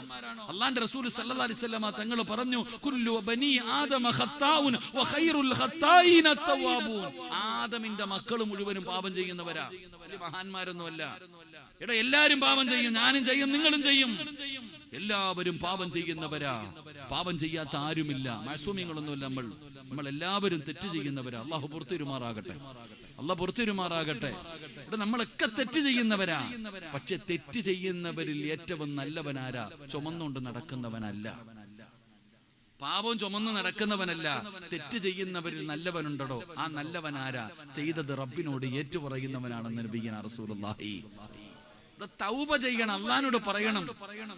അല്ലാഹുവിന്റെ റസൂൽ സല്ലല്ലാഹു അലൈഹി വസല്ലം തങ്ങൾ പറഞ്ഞു, കുല്ലു ബനി ആദമ ഖത്താഉൻ വ ഖൈറുൽ ഖത്താഈന തവ്വാബൂൻ. ആദമിന്റെ മക്കൾ മുഴുവനും പാപം ചെയ്യുന്നവരാ, വലിയ മഹാന്മാരൊന്നുമല്ല. എടാ, എല്ലാരും പാപം ചെയ്യും. ഞാനും ചെയ്യും, നിങ്ങളും ചെയ്യും. എല്ലാവരും പാപം ചെയ്യുന്നവരാ. പാപം ചെയ്യാത്ത ആരുമില്ല. മാസൂമിങ്ങളൊന്നുമല്ല. നമ്മൾ എല്ലാവരും തെറ്റ് ചെയ്യുന്നവരാ. അള്ളാഹു പുറത്തിരുമാറാകട്ടെ. അള്ളാഹു പുറത്തിരുമാറാകട്ടെ. ഇവിടെ നമ്മളൊക്കെ തെറ്റ് ചെയ്യുന്നവരാ. പക്ഷെ തെറ്റ് ചെയ്യുന്നവരിൽ ഏറ്റവും നല്ലവനാരാ? ചുമന്നുകൊണ്ട് നടക്കുന്നവനല്ല. പാപം ചുമന്ന് നടക്കുന്നവനല്ല. തെറ്റ് ചെയ്യുന്നവരിൽ നല്ലവനുണ്ടോ? ആ നല്ലവനാരാ? ചെയ്തത് റബ്ബിനോട് ഏറ്റുപറയുന്നവനാണെന്ന് നബിയുനാ റസൂലുള്ളാഹി. തൗബ ചെയ്യണം, അള്ളാഹിനോട് പറയണം.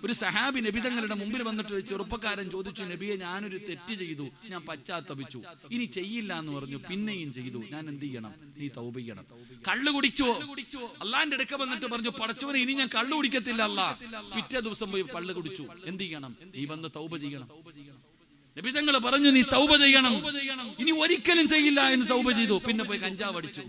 ഒരു സഹാബി നബിതങ്ങളുടെ മുമ്പിൽ വന്നിട്ട് ഒരു ചെറുപ്പക്കാരൻ ചോദിച്ചു, നബിയെ, ഞാനൊരു തെറ്റ് ചെയ്തു, ഞാൻ പശ്ചാത്തപിച്ചു, ഇനി ചെയ്യില്ല എന്ന് പറഞ്ഞു, പിന്നെയും ചെയ്തു, ഞാൻ എന്ത് ചെയ്യണം? നീ തൗബ ചെയ്യണം. കള്ളു കുടിച്ചോ? അള്ളാഹിന്റെ അടുക്ക വന്നിട്ട് പറഞ്ഞു, പടച്ചവനെ, ഇനി ഞാൻ കള്ളു കുടിക്കത്തില്ല അല്ലാ. പിറ്റേ ദിവസം പോയി കള്ളു കുടിച്ചു. എന്ത് ചെയ്യണം? നീ വന്ന് തൗബ ചെയ്യണം. നബിതങ്ങൾ പറഞ്ഞു, നീ തൗബ ചെയ്യണം, ഇനി ഒരിക്കലും ചെയ്യില്ല എന്ന് തൗബ ചെയ്തു. പിന്നെ പോയി കഞ്ചാവ് അടിച്ചു.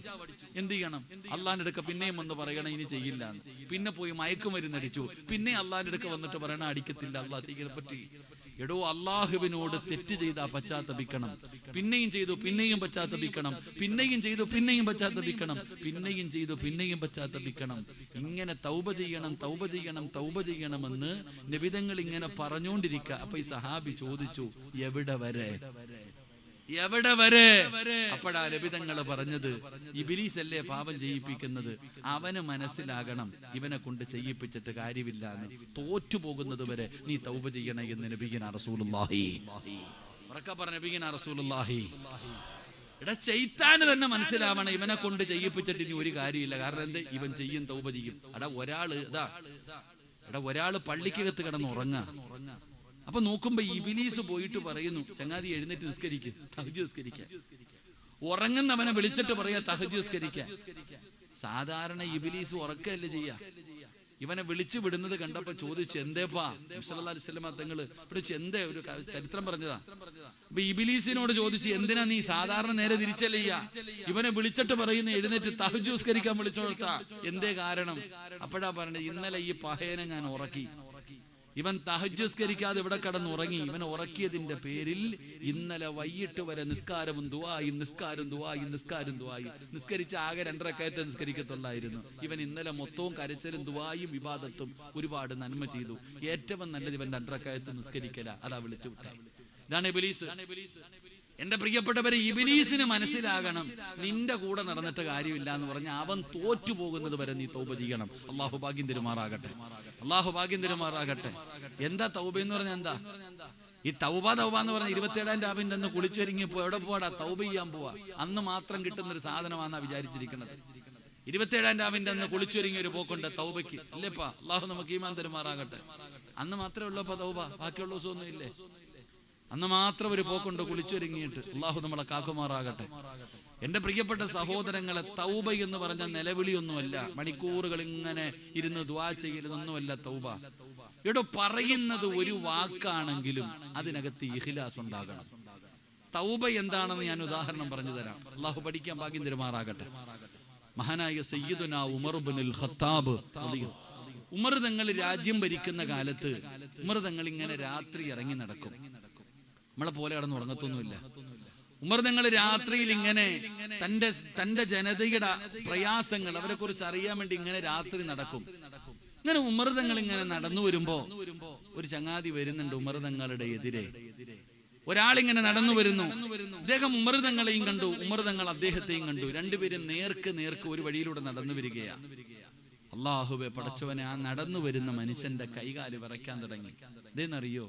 എന്ത് ചെയ്യണം? അള്ളാഹിന്റെ അടുക്ക പിന്നെയും വന്ന് പറയണം, ഇനി ചെയ്യില്ല. പിന്നെ പോയി മയക്കുമരുന്ന് അടിച്ചു. പിന്നെ അള്ളാഹിന്റെ അടുക്ക വന്നിട്ട് പറയണം, അടിക്കത്തില്ല, അള്ളാഹ് തീരെ പറ്റി. എടോ, അള്ളാഹുവിനോട് തെറ്റ് ചെയ്താ പശ്ചാത്തപിക്കണം. പിന്നെയും ചെയ്തു, പിന്നെയും പശ്ചാത്തപിക്കണം. പിന്നെയും ചെയ്തു, പിന്നെയും പശ്ചാത്തപിക്കണം. പിന്നെയും ചെയ്തു, പിന്നെയും പശ്ചാത്തപിക്കണം. ഇങ്ങനെ തൗബ ചെയ്യണം, തൗബ ചെയ്യണം, തൗബ ചെയ്യണമെന്ന് നബിതങ്ങൾ ഇങ്ങനെ പറഞ്ഞുകൊണ്ടിരിക്കുക. അപ്പൊ ഈ സഹാബി ചോദിച്ചു, എവിടെ വരെ? എവിടെ വരെ? അപ്പോഴാ നബിതങ്ങൾ പറഞ്ഞത്, ഇബ്ലീസ് അല്ലേ പാപം ചെയ്യിപ്പിക്കുന്നത്, അവന് മനസ്സിലാകണം ഇവനെ കൊണ്ട് ചെയ്യിപ്പിച്ചിട്ട് കാര്യമില്ല എന്ന്. തോറ്റുപോകുന്നത് വരെ നീ തൗബ ചെയ്യണേ എന്ന് നബിയുനാ റസൂലുള്ളാഹി. ഉറക്കെ പറഞ്ഞ നബിയുനാ റസൂലുള്ളാഹി. എടാ, ശൈത്താന് തന്നെ മനസ്സിലാവണം ഇവനെ കൊണ്ട് ചെയ്യിപ്പിച്ചിട്ട് ഇനി ഒരു കാര്യമില്ല. കാരണം എന്ത്? ഇവൻ ചെയ്യും, തൗബ ചെയ്യും. ഒരാള് പള്ളിക്കകത്ത് കിടന്ന് ഉറങ്ങാ. അപ്പൊ നോക്കുമ്പോ ഇബ്ലീസ് പോയിട്ട് പറയുന്നു, ചങ്ങാതി എഴുന്നേറ്റ് നിസ്കരിക്ക്, തഹജ്ജുദ് നിസ്കരിക്ക. ഉറങ്ങുന്നവനെ വിളിച്ചിട്ട് പറയാ തഹജ്ജുദ് നിസ്കരിക്ക. സാധാരണ ഇബ്ലീസ് ഉറക്കല്ലേ ചെയ്യാ. ഇവനെ വിളിച്ചു വിടുന്നത് കണ്ടപ്പോ ചോദിച്ചു, എന്തേപ്പാ? സല്ലല്ലാഹു അലൈഹി വസല്ലം തങ്ങള് വിളിച്ചു, എന്തേ? ഒരു ചരിത്രം പറഞ്ഞതാ. അപ്പൊ ഇബ്ലീസിനോട് ചോദിച്ചു, എന്തിനാ നീ സാധാരണ നേരെ തിരിച്ചല്ലേ ചെയ്യാ? ഇവനെ വിളിച്ചിട്ട് പറയുന്ന എഴുന്നേറ്റ് തഹജ്ജുദ് നിസ്കരിക്കാൻ വിളിച്ചു കൊടുത്താ. എന്തേ കാരണം? അപ്പോഴാ പറഞ്ഞത്, ഇന്നലെ ഈ പഹയനെ ഞാൻ ഉറക്കി. ഇവൻ തഹജ്ജുദ് നിസ്കരിക്കാതെ ഇവിടെ കിടന്നുറങ്ങി. ഇവൻ ഉറക്കിയതിന്റെ പേരിൽ ഇന്നലെ വൈകിട്ട് വരെ നിസ്കാരവും ദുആയും നിസ്കാരം ദുആയും നിസ്കാരം ദുആയും നിസ്കരിച്ച ആകെ 2 റക്അത്ത് നിസ്കരിക്കത്തുള്ളായിരുന്നു. ഇവൻ ഇന്നലെ മൊത്തവും കരച്ചിലും ദുആയും ഇബാദത്തും ഒരുപാട് നന്മ ചെയ്തു. ഏറ്റവും നല്ലത് ഇവൻ 2 റക്അത്ത് നിസ്കരിക്കല. അതാ വിളിച്ചു വിട്ടേ. ഇതാണ് ഇബ്ലീസ്. എന്റെ പ്രിയപ്പെട്ടവരെ, ഇബ്ലീസിന് മനസ്സിലാകണം നിന്റെ കൂടെ നടന്നിട്ട് കാര്യമില്ല എന്ന് പറഞ്ഞ് അവൻ തോറ്റു പോകുന്നത് വരെ നീ തൗബ ചെയ്യണം. അള്ളാഹു ഭാഗ്യം തരുമാറാകട്ടെ, അള്ളാഹു ഭാഗ്യം തരുമാറാകട്ടെ. എന്താ തൗബ എന്ന് പറഞ്ഞാൽ എന്താ? ഈ തൗബ എന്ന് പറഞ്ഞ 27-ാം രാവിന്റെ അന്ന് കുളിച്ചൊരുങ്ങിപ്പോ എവിടെ പോവാടാ? തൗബ ചെയ്യാൻ പോവാ. അന്ന് മാത്രം കിട്ടുന്ന ഒരു സാധനമാണെന്നാ വിചാരിച്ചിരിക്കുന്നത്. 27-ാം രാവിന്റെ അന്ന് കുളിച്ചൊരുങ്ങിയ ഒരു പോക്കുണ്ട് തൗബയ്ക്ക്, ഇല്ലേപ്പാ? അള്ളാഹു നമുക്ക് ഈമാൻ തരുമാറാകട്ടെ. അന്ന് മാത്രമേ ഉള്ളപ്പോ തൗബ, ബാക്കിയുള്ള ദിവസമൊന്നും ഇല്ലേ? അന്ന് മാത്രം ഒരു പോക്കുണ്ട് കുളിച്ചൊരുങ്ങിയിട്ട്. അള്ളാഹു നമ്മളെ കാക്കുമാറാകട്ടെ. എന്റെ പ്രിയപ്പെട്ട സഹോദരങ്ങളെ, തൗബ എന്ന് പറഞ്ഞ നിലവിളിയൊന്നുമല്ല, മണിക്കൂറുകൾ ഇങ്ങനെ ഇരുന്ന് ദുആ ചെയ്യലൊന്നുമല്ല തൗബ. ഇവിടെ പറയുന്നത് ഒരു വാക്കാണെങ്കിലും അതിനകത്ത് ഇഖ്ലാസ് ഉണ്ടാകണം. തൗബ എന്താണെന്ന് ഞാൻ ഉദാഹരണം പറഞ്ഞു തരാം. അള്ളാഹു പഠിക്കാൻ ഭാഗ്യം തരുമാറാകട്ടെ. മഹാനായ സയ്യിദുനാ ഉമർ ഇബ്നുൽ ഖത്താബ്, ഉമർ തങ്ങൾ രാജ്യം ഭരിക്കുന്ന കാലത്ത് ഉമർ തങ്ങൾ ഇങ്ങനെ രാത്രി ഇറങ്ങി നടക്കും. നമ്മളെ പോലെ കടന്ന് ഉറങ്ങത്തൊന്നുമില്ല. ഉമർ തങ്ങൾ രാത്രിയിൽ ഇങ്ങനെ തന്റെ ജനതയുടെ പ്രയാസങ്ങൾ, അവരെ കുറിച്ച് അറിയാൻ വേണ്ടി ഇങ്ങനെ രാത്രി നടക്കും. ഇങ്ങനെ ഉമർ തങ്ങൾ ഇങ്ങനെ നടന്നു വരുമ്പോ ഒരു ചങ്ങാതി വരുന്നുണ്ട് ഉമർ തങ്ങളുടെ എതിരെ. ഒരാളിങ്ങനെ നടന്നു വരുന്നു. അദ്ദേഹം ഉമർ തങ്ങളെയും കണ്ടു, ഉമർ തങ്ങൾ അദ്ദേഹത്തെയും കണ്ടു. രണ്ടുപേരും നേർക്ക് ഒരു വഴിയിലൂടെ നടന്നു വരികയാ. അല്ലാഹുവേ പടച്ചവനെ, ആ നടന്നു വരുന്ന മനുഷ്യന്റെ കൈകാല് വിറയ്ക്കാൻ തുടങ്ങി. ഇതെന്നറിയോ?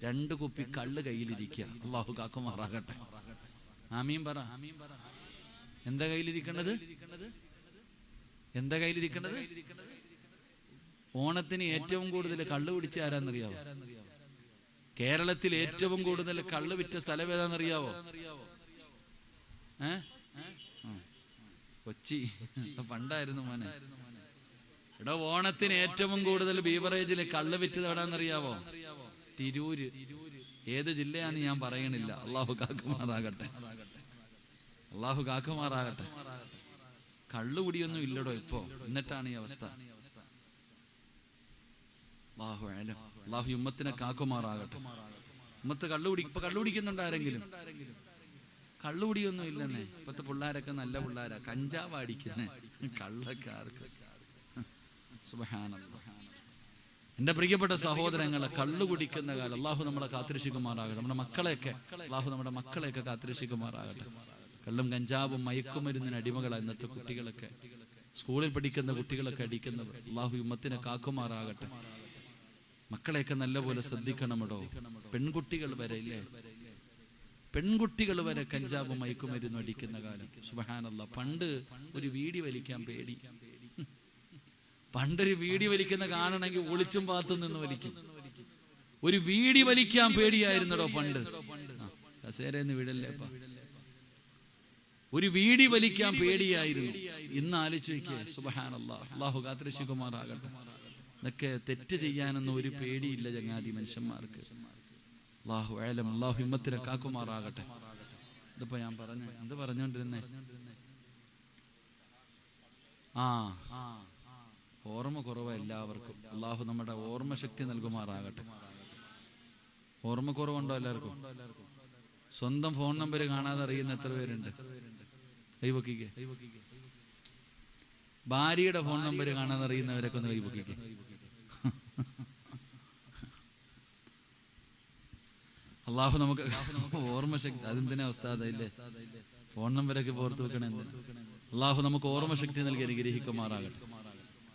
2 കുപ്പി കള്ള് കയ്യിലിരിക്കുക. അല്ലാഹു കാക്കുമാറാകട്ടെ. ആമീൻ പറ. എന്താ കയ്യിലിരിക്കണത്? എന്താ കയ്യിലിരിക്കണത്? ഓണത്തിന് ഏറ്റവും കൂടുതൽ കള്ള് പിടിച്ച ആരാന്നറിയാവോ? കേരളത്തിൽ ഏറ്റവും കൂടുതൽ കള്ള് വിറ്റ സ്ഥലം ഏതാണെന്നറിയാവോ? കൊച്ചി. പണ്ടായിരുന്നു മോനെ. ഇവിടെ ഓണത്തിന് ഏറ്റവും കൂടുതൽ ബീവറേജില് കള്ള് വിറ്റത് എവിടാന്നറിയാവോ? തിരൂര്. ഏത് ജില്ലയാന്ന് ഞാൻ പറയണില്ല. അള്ളാഹു കാക്കുമാറാകട്ടെ, അള്ളാഹു കാക്കുമാറാകട്ടെ. കള്ളുകുടിയൊന്നും ഇല്ലടോ ഇപ്പോ, എന്നിട്ടാണ് ഈ അവസ്ഥ. അള്ളാഹു ഉമ്മത്തിനെ കാക്കുമാറാകട്ടെ. ഉമ്മത്ത് ഇപ്പൊ കള്ളുകുടിക്കുന്നുണ്ട് ആരെങ്കിലും? കള്ളുകുടിയൊന്നും ഇല്ലെന്നേ. ഇപ്പത്തെ പിള്ളേരൊക്കെ നല്ല പിള്ളേരാ. കഞ്ചാവ് അടിക്കുന്നേ, കള്ളൊക്കെ ആർക്ക്? സുബ്ഹാനല്ലാഹ്. എന്റെ പ്രിയപ്പെട്ട സഹോദരങ്ങളെ, കള്ളു കുടിക്കുന്ന കാലം അള്ളാഹു നമ്മളെ കാത്തിരക്ഷിക്കുമാറാകട്ടെ. നമ്മുടെ മക്കളെയൊക്കെ അള്ളാഹു നമ്മുടെ മക്കളെയൊക്കെ കാത്തിരക്ഷിക്കുമാറാകട്ടെ. കള്ളും കഞ്ചാവും മയക്കുമരുന്നിന് അടിമകളാണ് ഇന്നത്തെ കുട്ടികളൊക്കെ. സ്കൂളിൽ പഠിക്കുന്ന കുട്ടികളൊക്കെ അടിക്കുന്നവർ. അള്ളാഹു ഉമ്മത്തിനെ കാക്കുമാറാകട്ടെ. മക്കളെയൊക്കെ നല്ലപോലെ ശ്രദ്ധിക്കണമടോ. പെൺകുട്ടികൾ വരെ ഇല്ലേ, പെൺകുട്ടികൾ വരെ കഞ്ചാവും മയക്കുമരുന്നും അടിക്കുന്ന കാലം. സുബ്ഹാനല്ലാഹ്. പണ്ട് ഒരു വീടി വലിക്കാൻ പേടി. പണ്ടൊരു വീടി വലിക്കുന്ന കാണണമെങ്കിൽ ഒളിച്ചും പാത്തും നിന്ന് വലിക്കും. ഒരു വീടി വലിക്കാൻ പേടിയായിരുന്നടോ പണ്ട്. കസേരന്ന് വീടല്ലേപ്പാ. ഒരു വീടി വലിക്കാൻ പേടിയായിരുന്നു. ഇന്ന് ആലോചിക്കേ. സുബ്ഹാനല്ലാഹ്. അല്ലാഹു കാത്തിരക്ഷിക്കുമാറാകട്ടെ. ഇതൊക്കെ തെറ്റ് ചെയ്യാനൊന്നും ഒരു പേടിയില്ല ചങ്ങാതി മനുഷ്യന്മാർക്ക്. അല്ലാഹു അഅലം. അല്ലാഹു ഹിമ്മത്തിനെ കാക്കുമാറാകട്ടെ. ഇതിപ്പോ ഞാൻ എന്ത് പറഞ്ഞോണ്ടിരുന്നേ? ഓർമ്മ കുറവ് എല്ലാവർക്കും. അള്ളാഹു നമ്മുടെ ഓർമ്മ ശക്തി നൽകുമാറാകട്ടെ. ഓർമ്മ കുറവുണ്ടോ എല്ലാവർക്കും? സ്വന്തം ഫോൺ നമ്പർ കാണാതെ അറിയുന്ന എത്ര പേരുണ്ട്? കൈപൊക്കിക്കേ. ഭാര്യയുടെ ഫോൺ നമ്പർ കാണാതെ അറിയുന്നവരൊക്കെ ഒന്ന് കൈപൊക്കിക്കേ. അള്ളാഹു നമുക്ക് ഓർമ്മ ശക്തി. അതെന്തിനാ അവസ്ഥ ഇല്ലേ? ഫോൺ നമ്പരൊക്കെ ഓർത്ത് വെക്കണേ. അള്ളാഹു നമുക്ക് ഓർമ്മ ശക്തി നൽകി അനുഗ്രഹിക്കുമാറാകട്ടെ.